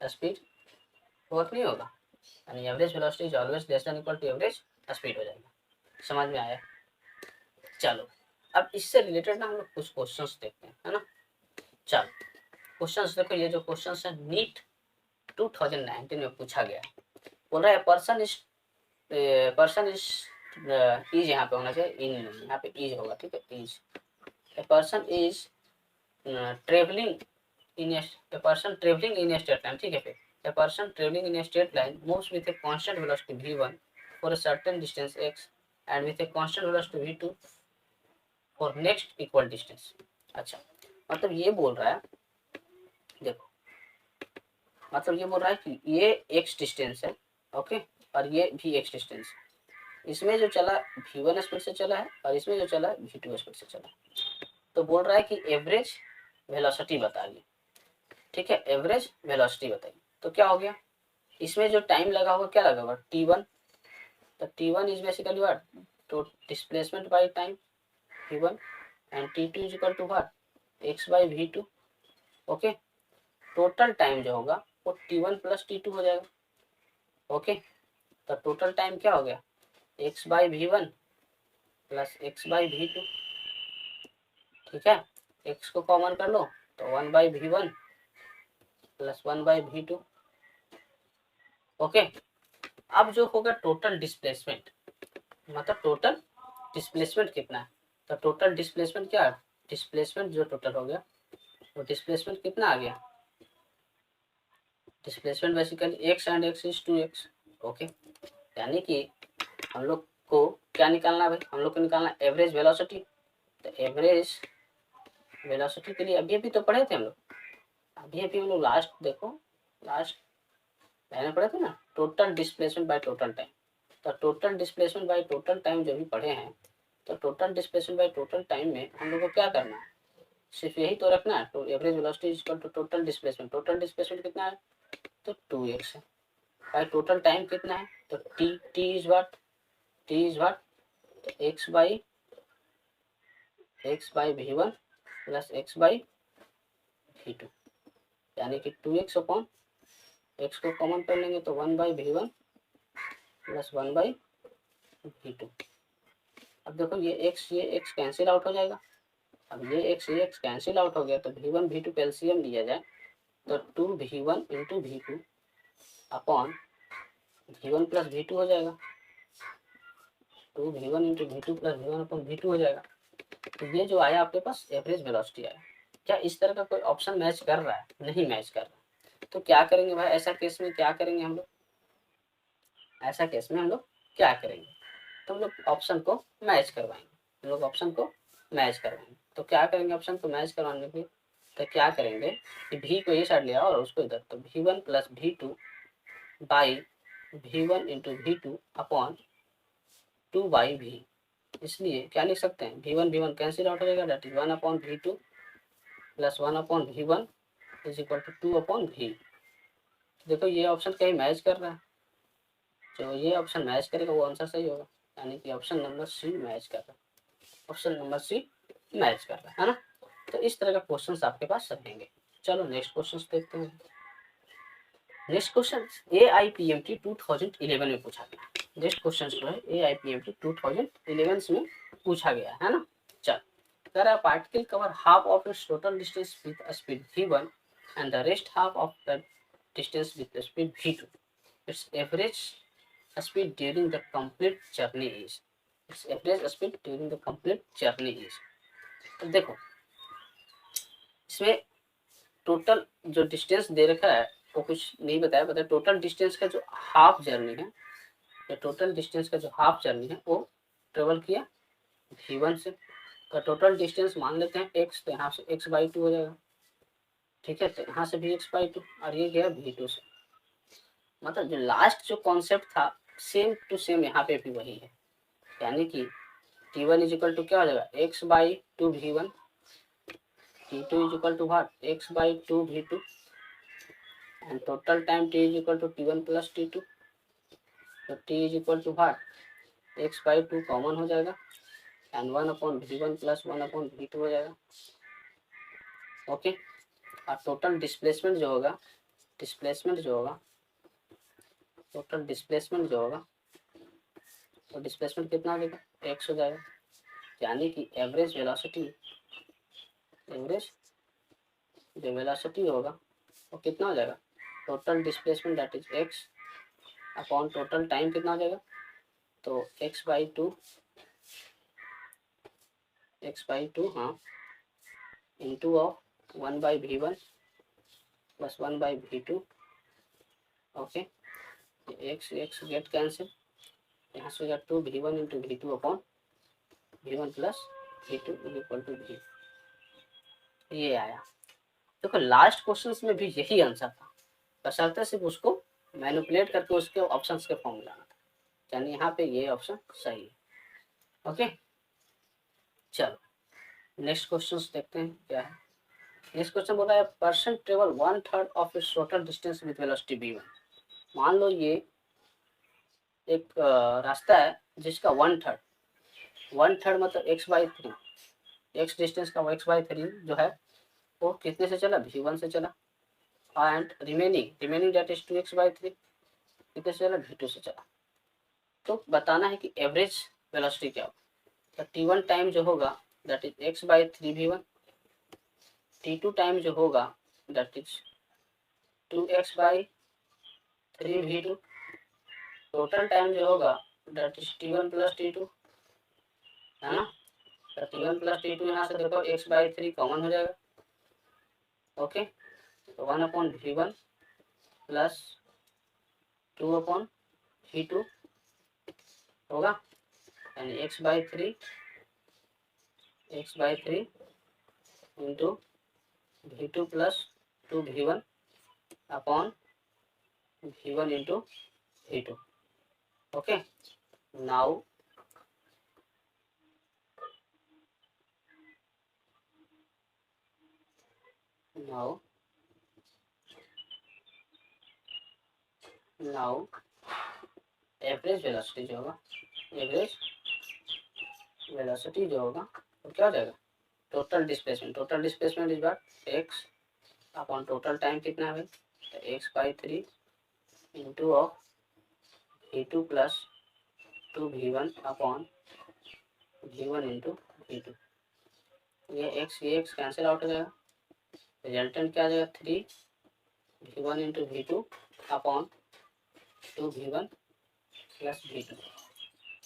speed, work नहीं होगा, यानी average velocity is always less than equal to average speed हो जाएगा। समझ में आया? चलो, अब इससे रिलेटेड ना हम लोग कुछ क्वेश्चंस देखते हैं, है ना। चलो क्वेश्चंस देखो, ये जो क्वेश्चंस है नीट 2019 में पूछा गया है। बोल रहा है पर्सन इज इज यहाँ पे होना चाहिए, इन नहीं, यहाँ पे इज होगा, ठीक है, is. A person is travelling in a person travelling in a straight line, ठीक है। फिर a person travelling in a straight line moves with a constant velocity v1 for a certain distance x and with a constant velocity v2 for next equal distance. अच्छा, मतलब ये बोल रहा है, देखो, मतलब ये बोल रहा है कि ये x डिस्टेंस है, ओके, और ये भी x डिस्टेंस है। इसमें जो चला v1 स्पीड से चला है और इसमें जो चला v2 स्पीड से चला है। तो बोल रहा है कि एवरेज वेलोसिटी बताइए, ठीक है, एवरेज वेलोसिटी बताइए। तो क्या हो गया, इसमें जो टाइम लगा होगा क्या लगा होगा? t1। तो t1 इज बेसिकली व्हाट? तो displacement by time v1 and t2 is equal to what? x by v2, okay. Total time जो होगा वो t1 प्लस t2 हो जाएगा, ओके। तो टोटल टाइम क्या हो गया? x by v1 plus x by v2, ठीक है। x को कॉमन कर लो तो 1 by v1 plus 1 by v2, okay. अब जो होगा टोटल डिस्प्लेसमेंट, मतलब टोटल डिस्प्लेसमेंट कितना है? तो टोटल डिस्प्लेसमेंट क्या है? डिस्प्लेसमेंट जो टोटल हो गया वो डिस्प्लेसमेंट कितना आ गया? Displacement basically x and x is 2x, okay. यानी कि हम लोग को क्या निकालना है भाई? हम लोग को निकालना एवरेज वेलोसिटी। तो एवरेज वेलोसिटी के लिए अभी अभी तो पढ़े थे हम लोग, अभी अभी हम लोग लास्ट देखो, लास्ट मैंने पढ़े थे ना, total displacement by total time. तो total displacement by total time जो भी पढ़े हैं, तो total displacement by total time में हम लोग को क्या करना है? सिर्फ यही तो रखना है, तो average velocity is equal to total displacement. Total displacement कितना है? तो 2x है। बाय टोटल टाइम कितना है? तो t is what? t is what? तो x by v1 plus x by v2, यानी कि 2x अपॉन x को कॉमन कर लेंगे तो 1 by v1 plus 1 by v2। अब देखो ये x कैंसिल आउट हो जाएगा। अब ये x कैंसिल आउट हो गया तो v1 v2 का एलसीएम लिया जाए तो 2v1 into v2 upon v1 plus v2 हो जाएगा। 2v1 into v2 plus v1 upon v2 हो जाएगा। तो ये जो आया आपके पास एवरेज वेलोसिटी आया। क्या इस तरह का कोई ऑप्शन मैच कर रहा है? नहीं मैच कर रहा। तो क्या करेंगे भाई, ऐसा केस में क्या करेंगे हम लोग? ऐसा केस में हम लोग क्या करेंगे? तो हम लोग ऑप्शन को मैच करवाएंगे, हम लोग ऑप्शन को मैच करवाएंगे। तो क्या करेंगे ऑप्शन को मैच करवाने के लिए? तो क्या करेंगे कि भी को ये साइड लिया और उसको इधर, तो v1 plus v2 by v1 into v2 upon 2 by v। इसलिए क्या लिख सकते हैं? v1 कैंसिल आउट हो जाएगा, that is 1 upon v2 plus 1 upon v1 is equal to 2 upon v। देखो ये ऑप्शन कहीं मैच कर रहा है, जो ये ऑप्शन मैच करेगा वो आंसर सही होगा, यानी कि ऑप्शन नंबर सी मैच कर रहा है, ऑप्शन नंबर सी मैच कर रहा है ना। तो इस तरह का क्वेश्चन आपके पास रहेंगे। चलो नेक्स्ट क्वेश्चन देखते हैं। नेक्स्ट क्वेश्चन AIPMT 2011 में पूछा गया। नेक्स्ट क्वेश्चन जो है AIPMT 2011 में पूछा गया है ना। चल कह रहा है particle cover half of its total distance with speed v1 and the rest half of the distance with speed v2. Its average speed during the complete journey is. Its average speed during the complete journey is. तो देखो इसमें total जो distance दे रखा है वो कुछ नहीं बताया, बताया टोटल डिस्टेंस का जो हाफ जर्नी है, या टोटल डिस्टेंस का जो हाफ जर्नी है वो ट्रेवल किया v1 से, का टोटल डिस्टेंस मान लेते हैं x, तो यहाँ से x/2 हो जाएगा, ठीक है, तो यहाँ से भी x/2 और ये गया v2 से। मतलब जो लास्ट जो कॉन्सेप्ट था सेम टू सेम यहाँ पे भी वही है, यानी कि t1 इज इक्वल टू क्या हो जाएगा x/2 v1, t2 is equal to what x/2 v2 and total time t is equal to t1 plus t2, तो t is equal to what x/2 common हो जाएगा एंड 1/v1 प्लस 1/v2 हो जाएगा। Okay, और total displacement जो होगा, total displacement जो होगा, तो डिस्प्लेसमेंट कितना हो जाएगा x हो जाएगा, यानी कि एवरेज जो वेलोसिटी होगा वो कितना हो जाएगा, total displacement that is x upon total time कितना हो जाएगा, तो x/2 हाँ into of 1/v1 plus 1/v2। Okay, x get cancel, यहाँ से हो जाएगा 2v1 into v2 upon v1 plus v2 equal to v। ये आया। देखो लास्ट क्वेश्चन में भी यही आंसर था, बशर्ते सिर्फ उसको मैनिपुलेट करके उसके ऑप्शंस के फॉर्म लाना था, यानी यहाँ पे ये ऑप्शन सही है। ओके चलो नेक्स्ट क्वेश्चन देखते हैं क्या है। नेक्स्ट क्वेश्चन बोला है person travel 1/3 of its total distance with velocity v1। मान लो ये एक रास्ता है जिसका 1/3 मतलब x/3, x डिस्टेंस का x/3 जो है वो कितने से चला v1 से चला, and remaining that is 2x/3 कितने से चला v2 से चला। तो बताना है कि एवरेज वेलोसिटी क्या होगा, तो t1 टाइम जो होगा that is x/3 v1, t2 time जो होगा that is 2x/3 v2, total time जो होगा that is t1 plus t2 है ना। तो t1 प्लस t2 यहाँ से देखो x/3 कॉमन हो जाएगा। ओके, तो 1/v1 प्लस 2/v2 होगा, यानी x/3 into v2 plus 2v1 upon v1 into v2। Okay, now average velocity जो होगा, तो क्या हो जाएगा total displacement is what x upon total time कितना है, तो x/3 into of v2 plus 2v1 upon v1 into v2। ये x कैंसिल आउट हो जाएगा, रिजल्टेंट क्या आ जाएगा 3v1 into v2 upon 2v1 plus v2,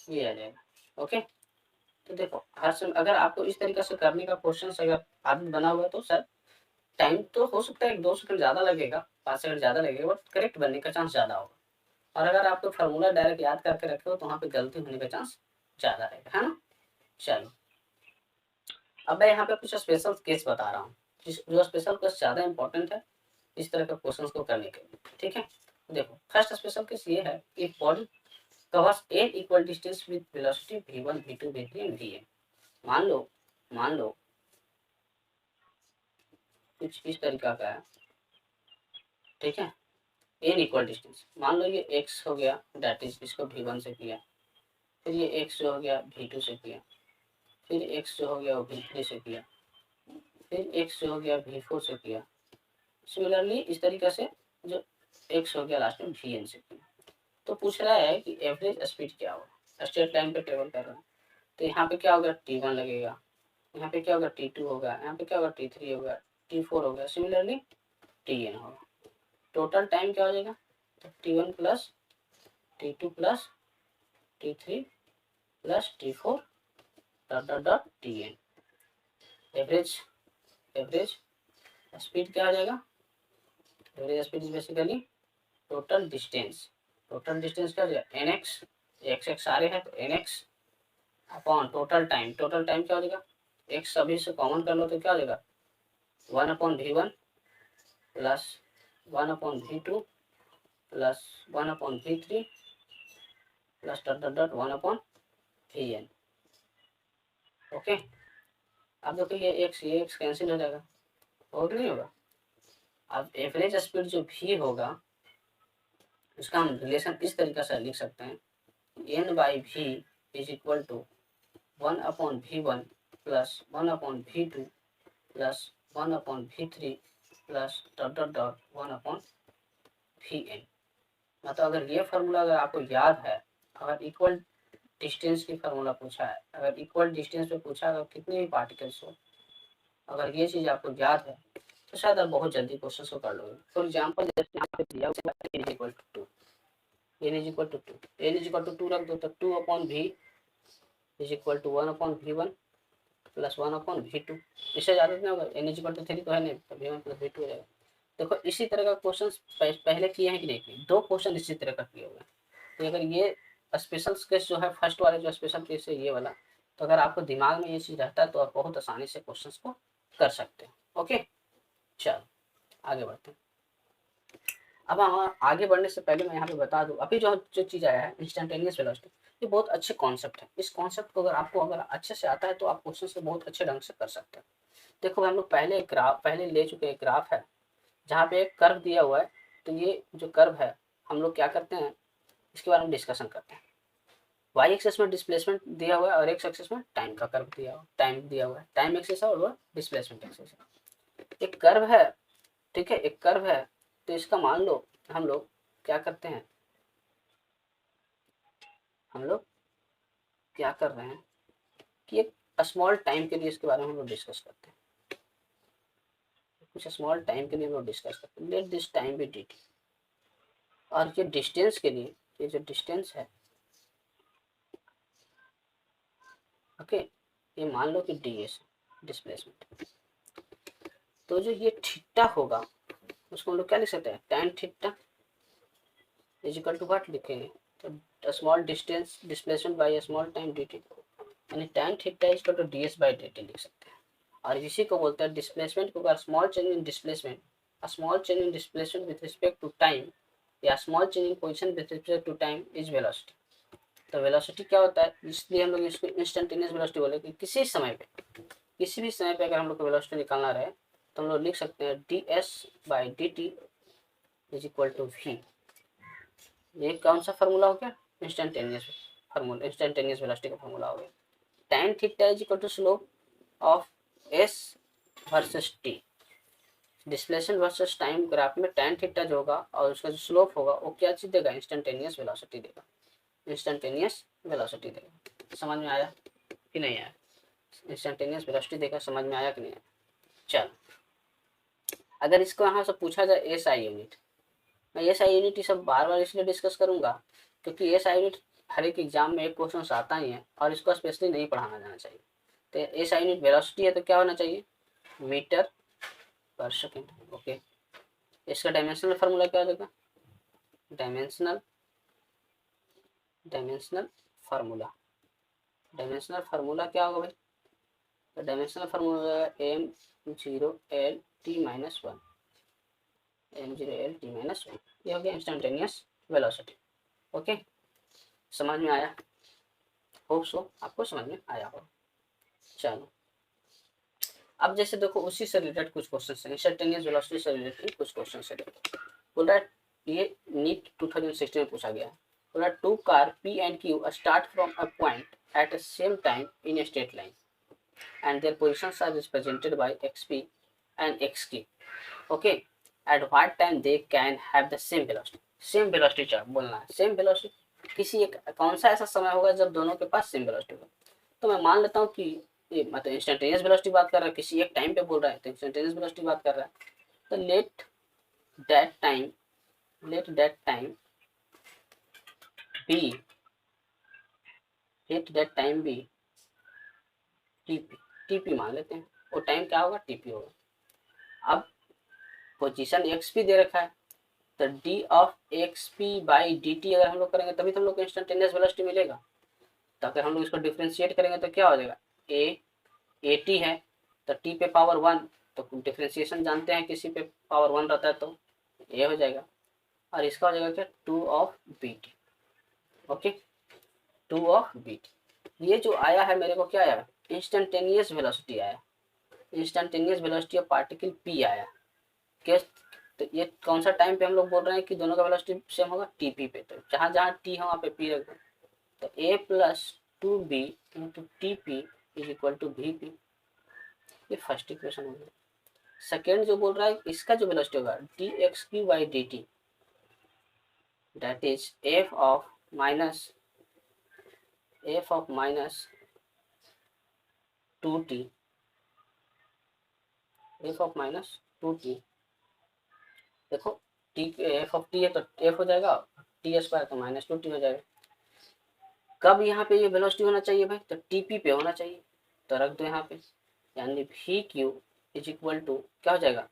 ये आ जाएगा। ओके, तो देखो हर समय अगर आपको इस तरीके से करने का क्वेश्चन अगर आदत बना हुआ है तो सर टाइम तो हो सकता है 1-2 सेकंड ज़्यादा लगेगा, 5 सेकंड ज़्यादा लगेगा, बट करेक्ट बनने का चांस ज़्यादा होगा। और अगर आपको फार्मूला डायरेक्ट याद करके रखे हो तो वहाँ पे गलती होने का चांस ज़्यादा रहेगा, है ना। चलो अब मैं यहाँ पे कुछ स्पेशल केस बता रहा हूँ, जो स्पेशल केस ज़्यादा इंपॉर्टेंट है इस तरह के क्वेश्चन को करने के लिए। ठीक है, देखो फर्स्ट स्पेशल केस ये है कि body covers n equal distance with velocity v1, v2, v3 and vn। मान लो कुछ इस तरीका का है, ठीक है, एन इक्वल डिस्टेंस, मान लो ये x हो गया, दैट इज इसको v1 से किया, फिर ये x जो हो गया v2 से किया, फिर x जो हो गया वो v3 से किया, फिर x जो हो गया v4 से किया। सिमिलरली इस तरीके से जो x हो गया लास्ट में vn से किया। तो पूछ रहा है कि एवरेज स्पीड क्या होगा, स्ट्रेट लाइन पे ट्रेवल कर रहा है, तो यहाँ पे क्या होगा t1 लगेगा, यहाँ पे क्या होगा t2 होगा, यहाँ पे क्या होगा t3 होगा, t4 होगा, सिमिलरली tn होगा। टोटल टाइम क्या हो जाएगा, t1 plus t2 plus t3 plus t4 dot dot dot tn। Average average speed क्या आ जाएगा, average speed is basically total distance, total distance क्या हो जाएगा nx, x सारे हैं तो nx upon total time, total time क्या हो जाएगा x सभी से कॉमन कर लो तो क्या हो जाएगा 1/v1 plus 1/v2 plus 1/v3 plus dot dot dot 1/vn। Okay, अब देखो ये x कैंसिल हो जाएगा, और नहीं होगा। अब एवरेज स्पीड जो v होगा उसका हम रिलेशन इस तरीके से लिख सकते हैं, n/v is equal to 1/v1 plus 1/v2 plus 1/v3 plus dot dot dot 1/vn। मतलब अगर ये फार्मूला अगर आपको याद है, अगर इक्वल डिस्टेंस की फार्मूला पूछा है, अगर इक्वल डिस्टेंस पे पूछा है कितने भी पार्टिकल्स हो, अगर ये चीज़ आपको याद है तो शायद आप बहुत जल्दी क्वेश्चन को कर लोगे। फॉर एग्जाम्पल जैसे यहाँ पे दिया n is equal to 2, n is equal to 2, n is equal to 2 रख दो तो 2/v is equal to 1/v1 plus 1/v2। इससे ज़्यादा नहीं होगा, n इज इक्वल टू 3 तो है नहीं, तो v1 प्लस v2 हो जाएगा। देखो इसी तरह का क्वेश्चन पहले किए हैं कि नहीं किए, 2 क्वेश्चन इसी तरह का किए हुए हैं। तो अगर ये स्पेशल केस जो है फर्स्ट वाले जो स्पेशल केस है ये वाला, तो अगर आपको दिमाग में ये चीज़ रहता है तो आप बहुत आसानी से क्वेश्चन को कर सकते हैं। ओके, चलो आगे बढ़ते हैं। अब हम आगे बढ़ने से पहले मैं यहाँ पे बता दूँ, अभी जो जो चीज़ आया है इंस्टेंटेनियस वेलोसिटी, ये बहुत अच्छे कॉन्सेप्ट है। इस कॉन्सेप्ट को अगर आपको अगर अच्छे से आता है तो आप क्वेश्चन से बहुत अच्छे ढंग से कर सकते हैं। देखो हम लोग पहले ले चुके एक ग्राफ है जहाँ पे एक कर्व दिया हुआ है, तो ये जो कर्व है हम लोग क्या करते हैं इसके बारे में डिस्कशन करते हैं। वाई एक्सेस में डिस्प्लेसमेंट दिया हुआ है और एक्स एक्सेस में टाइम का कर्व दिया हुआ, टाइम दिया हुआ है, टाइम एक्सेस है और वो डिस्प्लेसमेंट एक्सेस है। एक कर्व है, ठीक है, एक कर्व है, तो इसका मान लो हम लोग क्या करते हैं, हम लोग क्या कर रहे हैं कि एक स्मॉल टाइम के लिए इसके बारे में हम लोग डिस्कस करते हैं, कुछ स्मॉल टाइम के लिए हम लोग डिस्कस करते हैं। Let this time be dt, और ये डिस्टेंस के लिए, ये जो डिस्टेंस है, ओके, ये मान लो कि ds डिस्प्लेसमेंट, तो जो ये थीटा होगा उसको हम लोग क्या लिख सकते हैं, tan theta is equal to what लिखेंगे, तो small distance displacement by small time dt, यानी tan theta is equal to ds by dt लिख सकते हैं। और इसी को बोलते हैं डिस्प्लेसमेंट को, अगर small change in displacement, a small change in displacement with respect to time या small change in position with respect to time is velocity. तो वेलोसिटी क्या होता है, इसलिए हम लोग इसको इंस्टेंटेनियस वेलोसिटी बोले कि किसी समय पे, किसी भी समय पे अगर हम लोग को वेलोसिटी निकालना रहे तो हम लोग लिख सकते हैं ds by dt is equal to v। ये कौन सा फार्मूला हो गया, इंस्टेंटेनियस फार्मूला, इंस्टेंटेनियस वेलोसिटी का फार्मूला हो गया। tan theta is equal to slope of s versus t, displacement versus time graph में tan थीटा जो होगा और उसका जो स्लोप होगा वो क्या चीज देगा, इंस्टेंटेनियस वेलोसिटी देगा, इंस्टेंटेनियस वेलोसिटी देगा। समझ में आया कि नहीं आया, इंस्टेंटेनियस वेलोसिटी देगा, समझ में आया कि नहीं आया। चलो अगर इसको यहाँ से पूछा जाए एस आई यूनिट, मैं एस आई यूनिट ये सब बार बार इसलिए डिस्कस करूंगा क्योंकि एस आई यूनिट हर एक एग्जाम में एक क्वेश्चन आता ही है और इसको स्पेशली नहीं पढ़ाना जाना चाहिए। तो एस आई यूनिट वेलोसिटी है तो क्या होना चाहिए, मीटर पर सेकेंड। ओके, इसका डायमेंशनल फार्मूला क्या हो जाएगा, dimensional dimensional formula, dimensional formula क्या होगा भाई, तो डायमेंशनल फार्मूला m0l(t-1), m0l(t-1), ये हो गया इंस्टेंटेनियस वेलोसिटी। ओके, समझ में आया, होप सो आपको समझ में आया हो। चलो अब जैसे देखो उसी से रिलेटेड कुछ क्वेश्चन है, इंस्टेंटेनियस वेलोसिटी से रिलेटेड कुछ क्वेश्चन है। बोल रहा है ये नीट 2016 में पूछा गया है। बोला two car P and Q start from a point at the same time in a straight line and their positions are represented by xp and xq. Okay, at what time they can have the same velocity. Same velocity chart बोलना है, same velocity किसी एक कौन सा ऐसा समय होगा जब दोनों के पास सेम वेलोसिटी होगा। तो मैं मान लेता हूँ कि ये मतलब इंस्टेंटेनियस वेलोसिटी बात कर रहा है, किसी एक टाइम पे बोल रहा है तो इंस्टेंटेनियस वेलोसिटी बात कर रहा है। तो that time let that time be let that time be TP. TP मान लेते हैं, वो टाइम क्या होगा, टीपी होगा। अब पोजीशन एक्स पी दे रखा है, तो d of x P by d T अगर हम लोग करेंगे तभी तो हम लोग को इंस्टेंटेनियस वेलोसिटी मिलेगा। तो अगर हम लोग इसको डिफ्रेंशिएट करेंगे तो क्या हो जाएगा, ए टी है तो टी पे पावर 1, तो डिफ्रेंशिएशन जानते हैं किसी पे पावर 1 रहता है तो ए हो जाएगा, और इसका हो जाएगा क्या, 2 of b t. Okay, 2 of b t. ये जो आया है मेरे को क्या आया, इंस्टेंटेनियस वेलोसिटी आया, instantaneous velocity of particle P आया। किस, तो ये कौन सा टाइम पे हम लोग बोल रहे हैं कि दोनों का वेलोसिटी सेम होगा, टीपी पे। तो जहाँ जहाँ टी है वहाँ पे पी रख दो, तो A plus 2b into T P is equal to V P. ये फर्स्ट इक्वेशन हो गया। सेकेंड जो बोल रहा है इसका जो वेलोसिटी होगा D x Q by d T, that is F of minus 2t, F of minus 2t। देखो टी एफ ऑफ टी है तो एफ हो जाएगा, टी स्क्वायर तो माइनस 2t हो जाएगा। कब यहाँ पे ये वेलोसिटी होना चाहिए भाई, तो टीपी पे होना चाहिए, तो रख दो यहाँ पे, यानी V Q is equal to क्या हो जाएगा,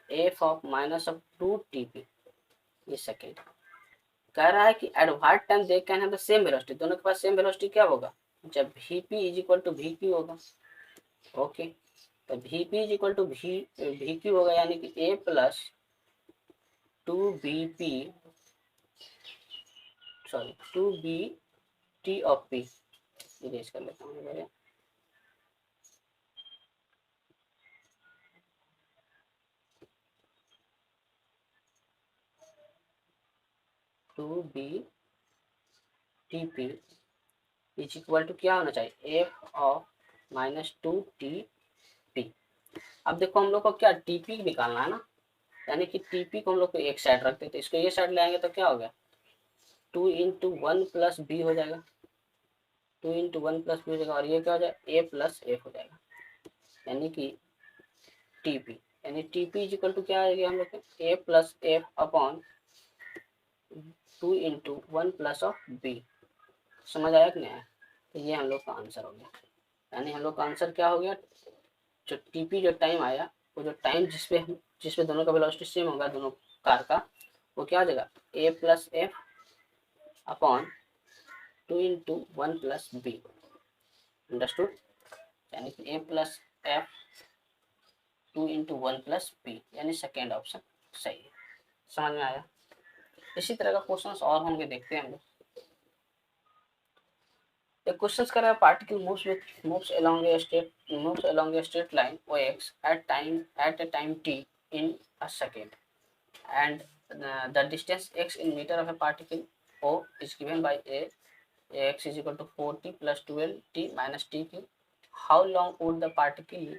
F of minus of 2 T P. ये सेकेंड कह रहा है कि at what time they can have the same velocity, दोनों के पास सेम वेलोसिटी क्या होगा, जब V P is equal to V Q होगा। ओके, तो V P is equal to V Q होगा, यानी कि A plus 2bp, sorry 2bt of p। Erase कर लेता हूँ मेरे, two b t P is equal to क्या होना चाहिए, F of minus 2t p। अब देखो हम लोग को क्या टीपी निकालना है ना, यानी कि टीपी को हम लोग को एक साइड रखते थे, इसको ये साइड ले आएंगे तो क्या हो गया, 2 इंटू 1 प्लस बी हो जाएगा, 2 इंटू 1 प्लस बी हो जाएगा, और ये क्या हो जाएगा, ए प्लस एफ हो जाएगा, यानी कि टीपी, यानी टीपी इज इक्वल टू क्या आएगा हम लोग A plus F upon 2 into 1 plus of B. समझ आया कि नहीं आया, तो ये हम लोग का आंसर हो गया। यानी हम लोग का आंसर क्या हो गया, जो टीपी जो टाइम आया, वो जो टाइम जिसपे दोनों का वेलोसिटी सेम होगा दोनों कार का, वो क्या हो जाएगा, A plus F upon 2 into 1 plus B. Understood, यानी कि A plus F 2 into 1 plus B, यानी सेकेंड ऑप्शन सही है। समझ में आया। इसी तरह का क्वेश्चन और होंगे, देखते हैं हम लोग। The questions कर रहा है particle moves along a straight line OX at a time t in a second, and the distance x in meter of a particle O is given by x is equal to 4t plus 12t minus tq. How long would the particle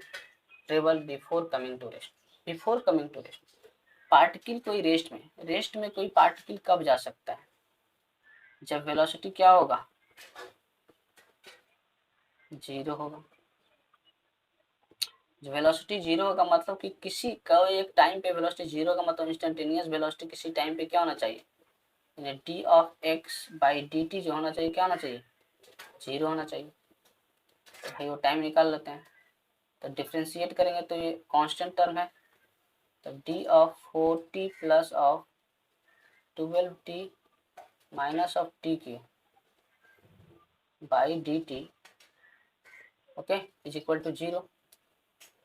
travel before coming to rest? Before coming to rest, particle कोई rest में कोई particle कब जा सकता है, जब velocity क्या होगा, 0 होगा। वेलोसिटी 0 होगा मतलब कि किसी का एक टाइम पे वेलोसिटी 0 का मतलब इंस्टेंटेनियस वेलोसिटी किसी टाइम पे क्या होना चाहिए, D of x by d T जो होना चाहिए क्या होना चाहिए, 0 होना चाहिए। तो भाई वो टाइम निकाल लेते हैं, तो डिफ्रेंशिएट करेंगे तो ये कांस्टेंट टर्म है, तो d of 4t plus of 12t minus of T Q by d t, okay, is equal to 0।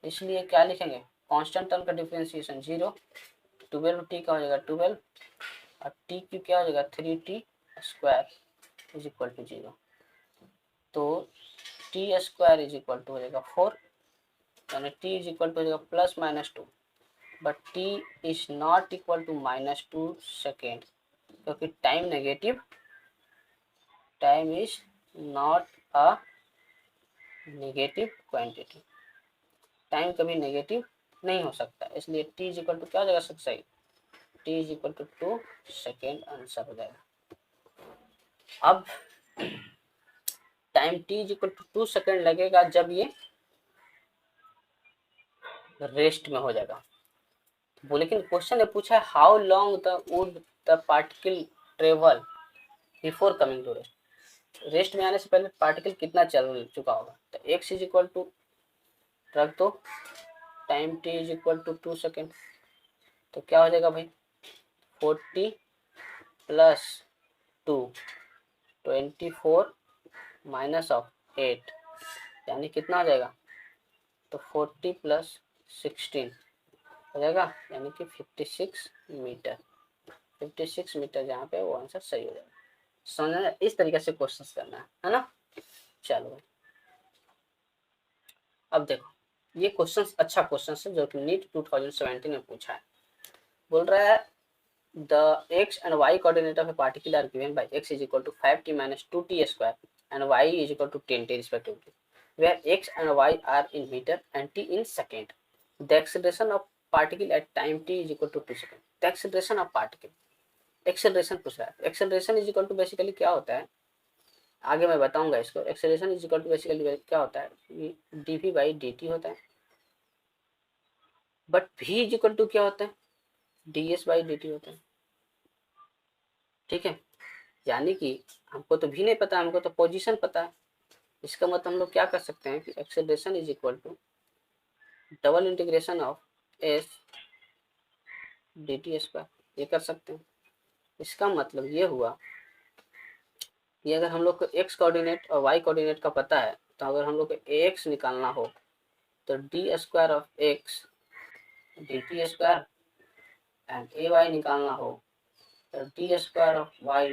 इसलिए क्या लिखेंगे, कांस्टेंट टर्म का डिफरेंशिएशन 0, 12t का हो जाएगा 12 और टी क्यू क्या हो जाएगा 3t square is equal to 0। तो t square is equal to हो जाएगा 4, यानी टी इज इक्वल टू हो जाएगा plus minus 2, but t is not equal to -2 second, क्योंकि time is not a negative quantity, time कभी नेगेटिव नहीं हो सकता, इसलिए t इज इक्वल टू क्या हो जाएगा सबसे सही, t is equal to 2 second answer हो जाएगा। अब time t is equal to 2 second लगेगा जब ये रेस्ट में हो जाएगा। वो लेकिन क्वेश्चन ने पूछा है how long the would the particle travel before coming to rest, rest में आने से पहले पार्टिकल कितना चल चुका होगा। तो x इज इक्वल टू रख दो, time t is equal to 2 second, तो क्या हो जाएगा भाई 40 प्लस 2 24 माइनस ऑफ 8, यानी कितना हो जाएगा, तो 40 प्लस 16 हो जाएगा, यानी कि 56 मीटर, 56 मीटर जहाँ पे वो आंसर सही हो जाएगा। समझना, इस तरीके से क्वेश्चंस करना है ना। चलो अब देखो, ये क्वेश्चंस अच्छा क्वेश्चन है जो कि नीट 2017 में पूछा है। बोल रहा है the x and y coordinate of a particle are given by x is equal to 5t minus 2t square and y is equal to 10t respectively, where x and y are in meter and t in second. The acceleration of particle at time t is equal to 2 seconds. The acceleration of particle, acceleration पूछ रहा है। Acceleration is equal to basically क्या होता है, आगे मैं बताऊंगा इसको। Acceleration is equal to basically क्या होता है, dv बाई dt होता है, but v is equal to क्या होता है, ds बाई dt होता है। ठीक है, यानी कि हमको तो भी नहीं पता, हमको तो पोजीशन पता है। इसका मतलब हम लोग क्या कर सकते हैं कि acceleration is equal to double integration of s d t square, ये कर सकते हैं। इसका मतलब ये हुआ कि अगर हम लोग को एक्स कोऑर्डिनेट और वाई कोऑर्डिनेट का पता है, तो अगर हम लोग को ए एक्स निकालना हो तो d square of x d t square and a y निकालना हो तो d square of y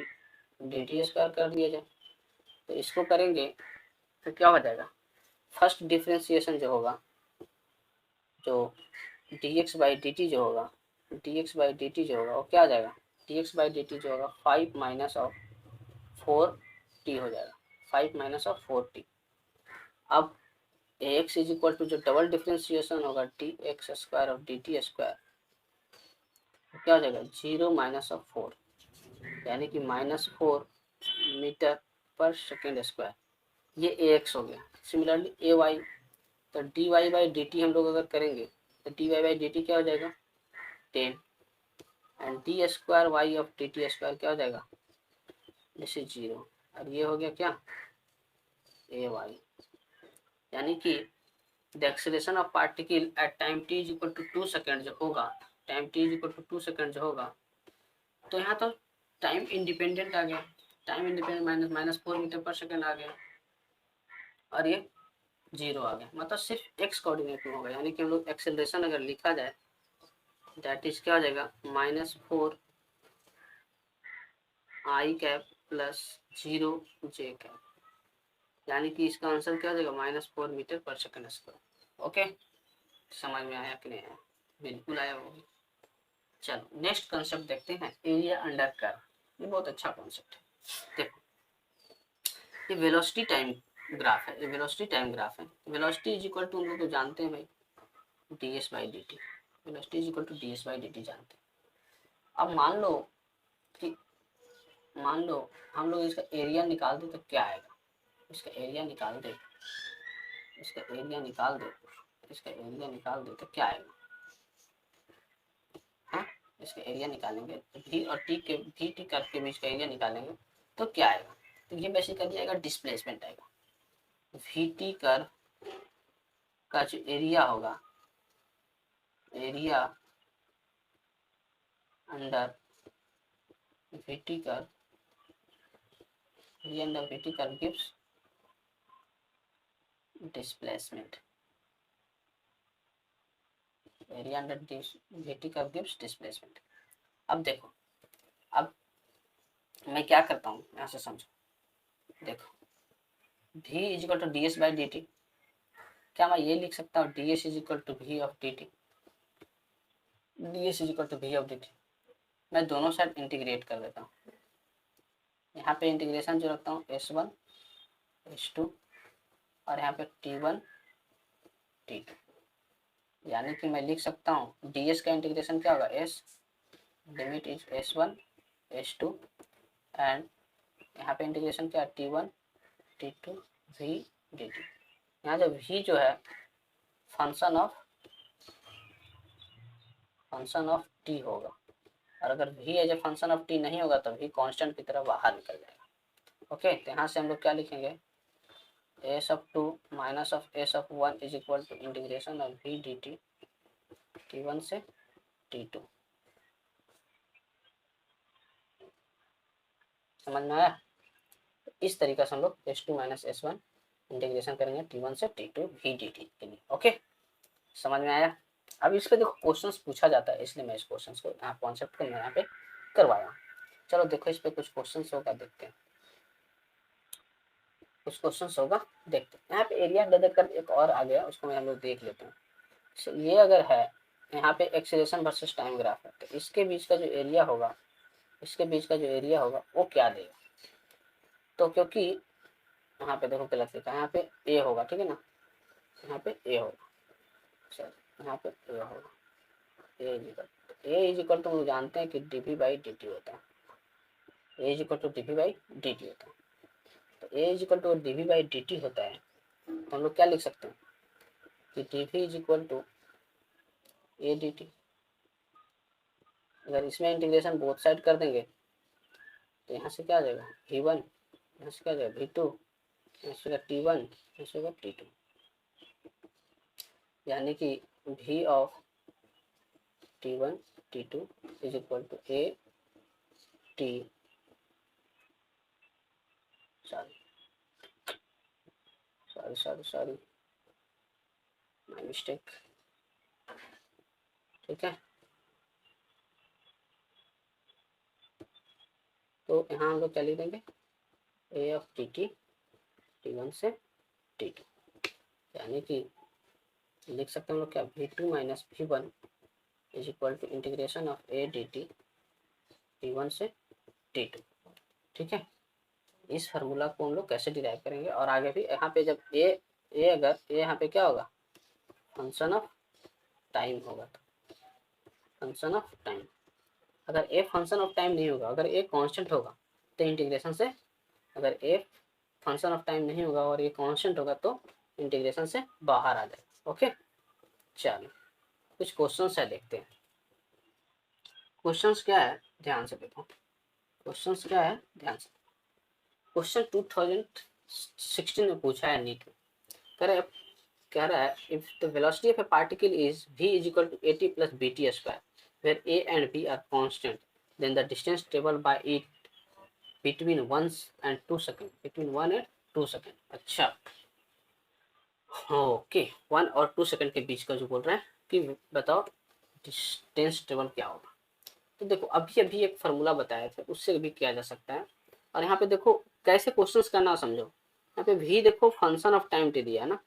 d t square कर दिया जाए। तो इसको करेंगे तो क्या हो जाएगा, फर्स्ट डिफ्रेंसिएशन जो होगा, जो dx बाई डी टी जो होगा, dx बाई डी टी जो होगा वो क्या आ जाएगा, dx बाई डी टी जो होगा 5 माइनस ऑफ 4t हो जाएगा, 5 माइनस ऑफ 4t। अब ax इज इक्वल टू जो डबल डिफ्रेंसिएशन होगा dx square of d t square, क्या हो जाएगा 0 माइनस ऑफ 4, यानी कि -4 मीटर पर सेकेंड स्क्वायर, ये ax हो गया। सिमिलरली ay, तो dy बाई डी टी हम लोग अगर करेंगे तो dy बाई डी टी क्या हो जाएगा 10 and d square y of d t square क्या हो जाएगा, जैसे 0, और ये हो गया क्या ए वाई। यानी कि the acceleration of particle at time t is equal to 2 second जो होगा, time t is equal to 2 second जो होगा, तो यहाँ तो टाइम इंडिपेंडेंट आ गया, time independent -4 metre per second आ गया, और ये 0 आ गया, मतलब सिर्फ एक्स कोऑर्डिनेट में होगा। यानी कि हम लोग एक्सेलरेशन अगर लिखा जाए दैट इज क्या हो जाएगा -4 आई कैप प्लस 0 जे कैप, यानी कि इसका आंसर क्या हो जाएगा -4 metre per second square. Okay, समझ में आया कि नहीं आया, बिल्कुल आया वो। चलो नेक्स्ट कॉन्सेप्ट देखते हैं, एरिया अंडर कर्व। ये बहुत अच्छा कॉन्सेप्ट है। देखो ये वेलोसिटी टाइम ग्राफ है, ये वेलोसिटी टाइम ग्राफ है। वेलोसिटी इज इक्वल टू हम लोग तो जानते हैं भाई d s by d t, velocity is equal to d s by d t जानते हैं। अब मान लो कि हम लोग इसका एरिया निकाल दे तो क्या आएगा, इसका एरिया निकाल दे, इसका एरिया निकाल दे, इसका एरिया निकाल दे तो क्या आएगा, हाँ इसका एरिया निकालेंगे तो भी और टी के भी टी कर्व के बीच का एरिया निकालेंगे तो क्या आएगा, तो ये बेसिकली आएगा डिस्प्लेसमेंट आएगा। वी टी कर्व का जो एरिया होगा, area under we T curve, area under we T curve gives displacement, area under we T curve gives displacement. अब देखो, अब मैं क्या करता हूँ यहाँ से समझो, देखो v is equal to d s by d t, क्या मैं ये लिख सकता हूँ d s is equal to v of d t, d s is equal to v of d t. मैं दोनों साइड इंटीग्रेट कर देता हूँ। यहाँ पे इंटीग्रेशन जो रखता हूँ S1 S2 और यहाँ पे T1 T2, यानी कि मैं लिख सकता हूँ डी एस का इंटीग्रेशन क्या होगा, S limit is S1 S2 and यहाँ पे इंटीग्रेशन क्या है T1 T2 V dt। यहाँ जो V जो है फंक्शन ऑफ t होगा, और अगर v as a function of t नहीं होगा तो v कांस्टेंट की तरह बाहर निकल जाएगा। ओके, तो यहाँ से हम लोग क्या लिखेंगे, s of 2 minus of s of 1 is equal to integration of v dt t1 से t2। समझ में आया? इस तरीके से हम लोग s2 माइनस s1 इंटीग्रेशन करेंगे t1 से t2 v dt के लिए। ओके, समझ में आया? अब इस पे देखो क्वेश्चंस पूछा जाता है, इसलिए मैं इस क्वेश्चंस को यहाँ कॉन्सेप्ट को मैं यहाँ पे करवाया। चलो देखो इस पे कुछ क्वेश्चंस होगा, देखते हैं कुछ क्वेश्चंस होगा, देखते हैं। यहाँ पे एरिया अंडर कर एक और आ गया, उसको मैं हम लोग देख लेते हैं। ये अगर है यहाँ पे एक्सीलरेशन वर्सेस टाइम ग्राफ है, तो इसके बीच का जो एरिया होगा, इसके बीच का जो एरिया होगा वो क्या देगा। तो क्योंकि यहाँ पे देखो गलत लिखा है, यहाँ पे ए होगा, ठीक है ना, यहाँ पे ए होगा, सर यहाँ पे ए होगा, ए इज इक्वल टू हम लोग जानते हैं कि dv बाई dt होता है, A is equal to dv by dt होता है। तो A is equal to dv by dt होता है, तो हम लोग क्या लिख सकते हैं कि dv is equal to a dt। अगर इसमें इंटीग्रेशन बोथ साइड कर देंगे तो यहाँ से क्या आ जाएगा v1, यहाँ से क्या आ जाएगा v2, यहाँ से t1, यहाँ से t2, यानी कि v of t1 t2 is equal to a t, sorry my mistake, ठीक है। तो यहाँ हम लोग क्या लिख देंगे, ए ऑफ टी टी t1 से t2, यानी कि लिख सकते हैं हम लोग क्या v2 minus v1 is equal to integration of a d t t1 से t2, ठीक है। इस फार्मूला को हम लोग कैसे डिराइव करेंगे, और आगे भी यहाँ पे जब ए अगर ए यहाँ पे क्या होगा, फंक्शन ऑफ टाइम होगा, तो फंक्शन ऑफ टाइम, अगर ए फंक्शन ऑफ टाइम नहीं होगा, अगर ए कांस्टेंट होगा तो इंटीग्रेशन से, अगर ए फंक्शन ऑफ टाइम नहीं होगा और ये कांस्टेंट होगा तो इंटीग्रेशन से बाहर आ जाएगा। ओके, चलो कुछ क्वेश्चंस है, देखते हैं क्वेश्चंस क्या है, ध्यान से देखो क्वेश्चंस क्या है, ध्यान से। क्वेश्चन 2016 में पूछा है नीट में, कह रहा है if the velocity of a particle is v is equal to at plus bt square where a and b are constant, then the distance traveled by it between 1 and 2 second, between 1 and 2 second. अच्छा, okay, 1 और 2 second के बीच का जो बोल रहा है कि बताओ डिस्टेंस ट्रेवल क्या होगा। तो देखो अभी एक फार्मूला बताया था, उससे भी किया जा सकता है। और यहाँ पे देखो कैसे क्वेश्चंस करना समझो, यहाँ पे भी देखो फंक्शन ऑफ टाइम टी दिया है ना,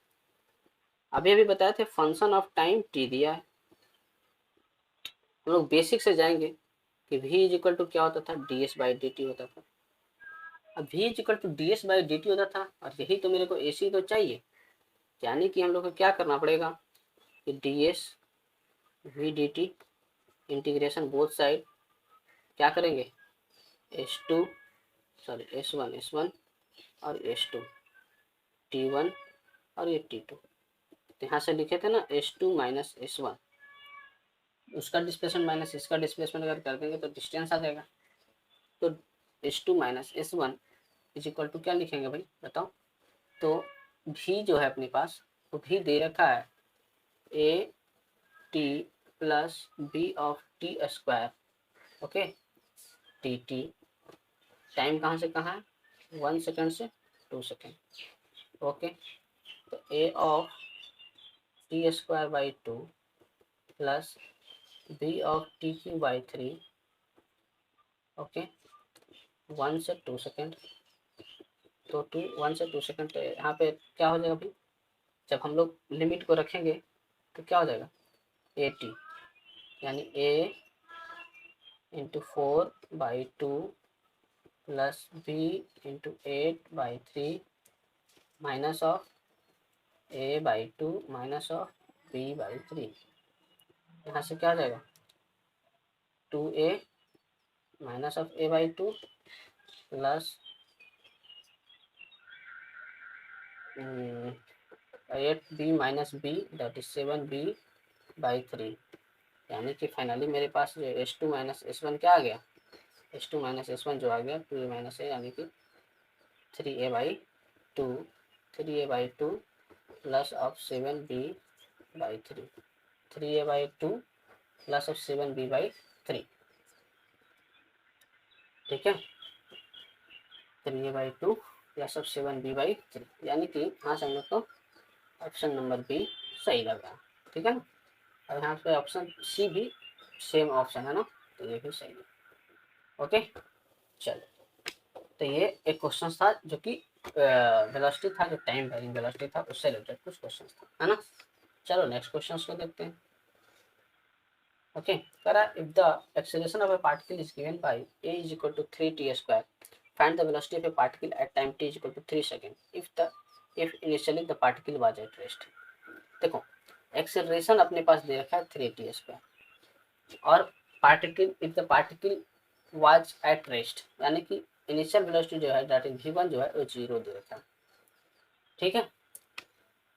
अभी बताए थे फंक्शन ऑफ टाइम टी दिया है। हम लोग बेसिक से जाएंगे कि v इज इक्वल टू क्या होता था, d s by d t होता था। अब v is equal to d s by d t होता था, और यही तो मेरे को ए सी तो चाहिए, यानी कि हम लोग को क्या करना पड़ेगा कि D S V D T integration both side क्या करेंगे, S1 और S2 T1 और ये T2। तो यहाँ से लिखे थे ना S2 माइनस S1, उसका डिस्प्लेसमेंट माइनस इसका डिस्प्लेसमेंट अगर कर देंगे तो डिस्टेंस आ जाएगा। तो S2 minus S1 is equal to क्या लिखेंगे भाई बताओ। तो भी जो है अपने पास, तो भी दे रखा है a t plus B of T square, okay, t t, time कहाँ से कहाँ है 1 सेकंड से 2 सेकंड, ओके। तो A of T square by 2 plus B of T Q by 3, okay, 1 से 2 सेकंड। तो 1 से 2 सेकंड यहाँ पे क्या हो जाएगा भाई, जब हम लोग लिमिट को रखेंगे तो क्या हो जाएगा 80, यानी a into 4/2 plus b into 8/3 minus of a/2 minus of b/3। यहाँ से क्या आ जाएगा 2a minus of a/2 plus 8b minus b that is 7b/3। यानी कि फाइनली मेरे पास जो s2 माइनस s1 क्या आ गया, s2 माइनस s1 जो आ गया 2a माइनस a यानी कि 3a/2 3a/2 plus of 7b/3 3a/2 plus of 7b/3। ठीक है 3a/2 प्लस ऑफ 7b/3 यानी कि यहाँ से हम लोग को ऑप्शन नंबर बी सही लगा। ठीक है ना, और यहाँ पे ऑप्शन सी भी सेम ऑप्शन है ना, तो ये भी सही है। ओके चलो, तो ये एक क्वेश्चन था जो कि वेलोसिटी था, जो टाइम वेरिंग वेलोसिटी था उससे रिलेटेड कुछ क्वेश्चन था, है ना। चलो नेक्स्ट क्वेश्चन को देखते हैं। ओके करा if the acceleration of a particle is given by a is equal to 3t square, find the velocity of a particle at time t is equal to 3 second if initially the particle was at rest। देखो acceleration अपने पास दे रखा है 3t square और particle if the particle was at rest यानी कि initial velocity जो है that is v1 जो है वो 0 दे रखा है। ठीक है,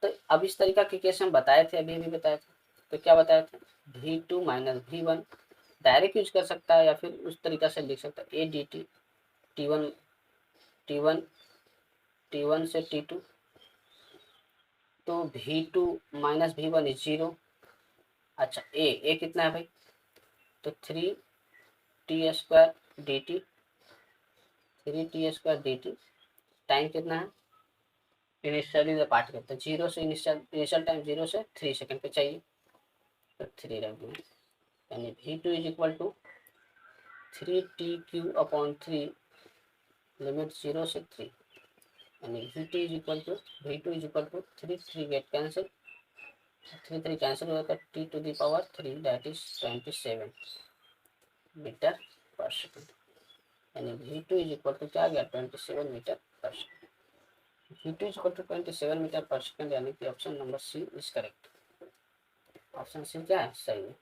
तो अब इस तरीका के केस हम बताए थे, अभी भी बताए थे, तो क्या बताए थे v2 minus v1 direct use कर सकता है या फिर उस तरीका से लिख सकता है a dt t1 t1 t1 से t2, तो v2 माइनस v1 इज 0। अच्छा a कितना है भाई, तो 3t² dt 3t² dt time कितना है इनिशियली द पार्टिकल, तो 0 से इनिशियल टाइम 0 से 3 सेकंड पे चाहिए, तो 3 रख दें, यानी v2 is equal to 3t³ limit 0 से 3, यानी v2 is equal to 3 get cancel 3 cancel हो जाएगा t⁻³ that is 27 metre per second, यानी v2 इज इक्वल टू क्या आ गया 27 metre per second. v2 is equal to 27 metre per second, यानी कि option number C is correct. Option C क्या है, सही है।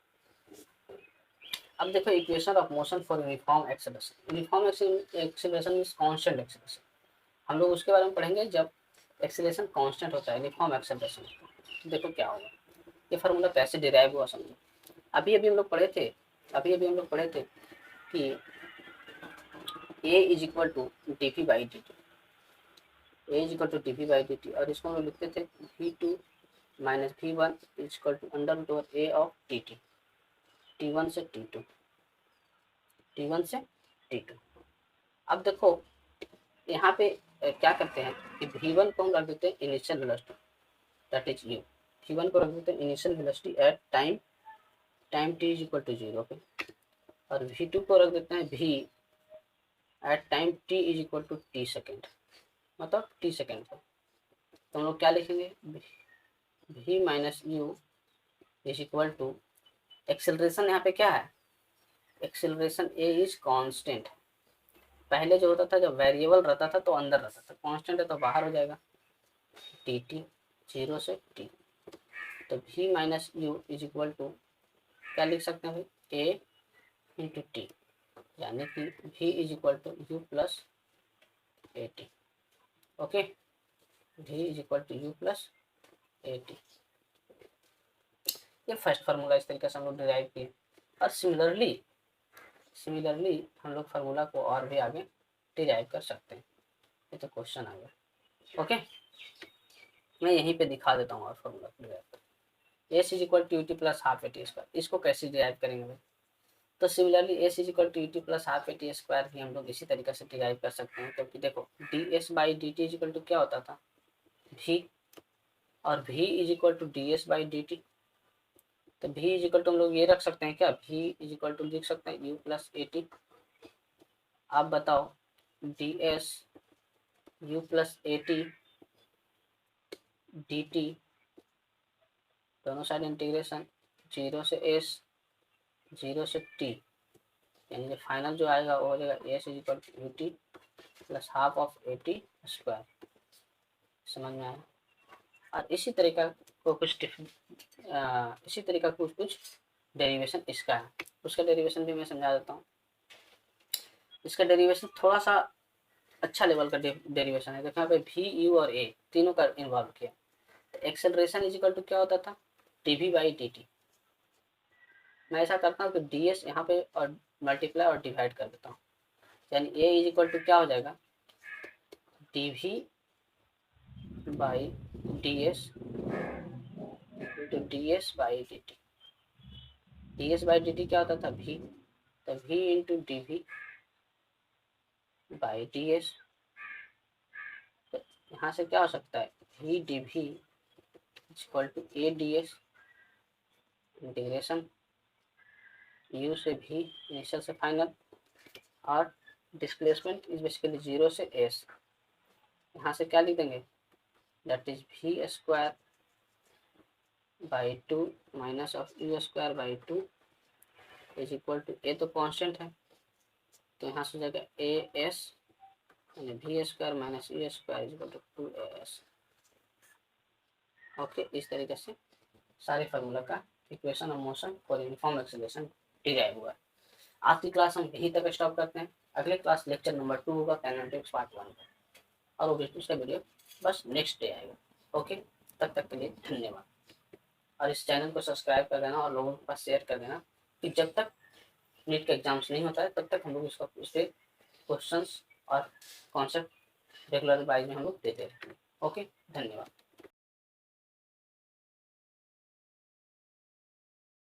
अब देखो equation of motion for uniform acceleration. Uniform acceleration means constant acceleration, हम लोग उसके बारे में पढ़ेंगे जब एक्सेलरेशन कांस्टेंट होता है यूनिफॉर्म एक्सेलरेशन। तो देखो क्या होगा, ये फार्मूला कैसे डिराइव हुआ समझो। अभी अभी हम लोग पढ़े थे कि a is equal to dp/dt, a is equal to dp/dt, और इसको हम लोग लिखते थे v2 minus v1 is equal to √a of dt, t1 से t2 अब देखो यहाँ पे क्या करते हैं कि v1 को हम रख देते हैं initial velocity that is u, v1 को रख देते हैं initial velocity at time t is equal to 0 पे, और v2 को रख देते हैं v at time t is equal to t second, मतलब t सेकेंड पर। तो हम लोग क्या लिखेंगे v minus u is equal to acceleration, यहाँ पे क्या है एक्सेलरेशन a इज कांस्टेंट, पहले जो होता था जब वेरिएबल रहता था तो अंदर रहता था, कांस्टेंट है तो बाहर हो जाएगा dt 0 से t, तो v minus u is equal to क्या लिख सकते हैं भाई a इंटू टी, यानी कि v is equal to u plus a t. Okay v is equal to u plus a t, ये फर्स्ट फार्मूला इस तरीके से हम लोग डिराइव किए, और सिमिलरली हम लोग फार्मूला को और भी आगे डिराइव कर सकते हैं। ये तो क्वेश्चन आ गया। ओके मैं यहीं पे दिखा देता हूँ और formula derive. S is equal to u t plus half a t square, इसको कैसे डिराइव करेंगे भाई, तो similarly s is equal to u t plus half a t square भी हम लोग इसी तरीके से डिराइव कर सकते हैं, क्योंकि देखो d s by d t is equal to क्या होता था v, और v is equal to d s by d t, तो v इज इक्वल टू हम लोग ये रख सकते हैं क्या, v इज इक्वल टू लिख सकते हैं u प्लस ए टी। आप बताओ D S u plus a T D T, दोनों साइड इंटीग्रेशन 0 से s 0 से t, यानी कि फाइनल जो आएगा वो हो जाएगा s is equal to u t plus half of a t square. समझ में आया। और इसी तरीका को इसी तरीका कुछ डेरिवेशन इसका है, उसका डेरिवेशन भी मैं समझा देता हूँ। इसका डेरिवेशन थोड़ा सा अच्छा लेवल का डेरिवेशन है। देखो यहाँ पे वी यू और ए तीनों का इन्वॉल्व किया। तो एक्सेलरेशन इज इक्वल टू क्या होता था, d v by d t. मैं ऐसा करता हूँ कि डी एस यहाँ पे और मल्टीप्लाई और डिवाइड कर देता हूँ, यानी ए इज इक्वल टू क्या हो जाएगा, d v by d s into d s by d t. D s by d t क्या होता था, वी, तो v into d v by d s. तो यहाँ से क्या हो सकता है, v d v equal to a d s integration u से भी इनिशियल से फाइनल, और डिस्प्लेसमेंट इज बेसिकली 0 से एस। यहाँ से क्या लिख देंगे, that is V square by 2 minus of U square by 2 is equal to A तो कांस्टेंट है, तो यहाँ से हो जाएगा ए एस यानी V square minus U square is equal to 2 A S. Okay, इस तरीके से सारे फार्मूला का equation of motion for uniform acceleration derive हुआ है। आज की क्लास हम यहीं तक स्टॉप करते हैं। अगले क्लास लेक्चर नंबर 2 होगा काइनेटिक्स पार्ट 1 का, और वो उसका वीडियो बस नेक्स्ट डे आएगा। ओके, तब तक के लिए धन्यवाद। और इस चैनल को सब्सक्राइब कर देना और लोगों के पास शेयर कर देना कि जब तक नीट का एग्जाम्स नहीं होता है तब तक हम लोग इसके क्वेश्चंस और कॉन्सेप्ट रेगुलर वाइज में हम लोग देते रहेंगे। ओके, धन्यवाद।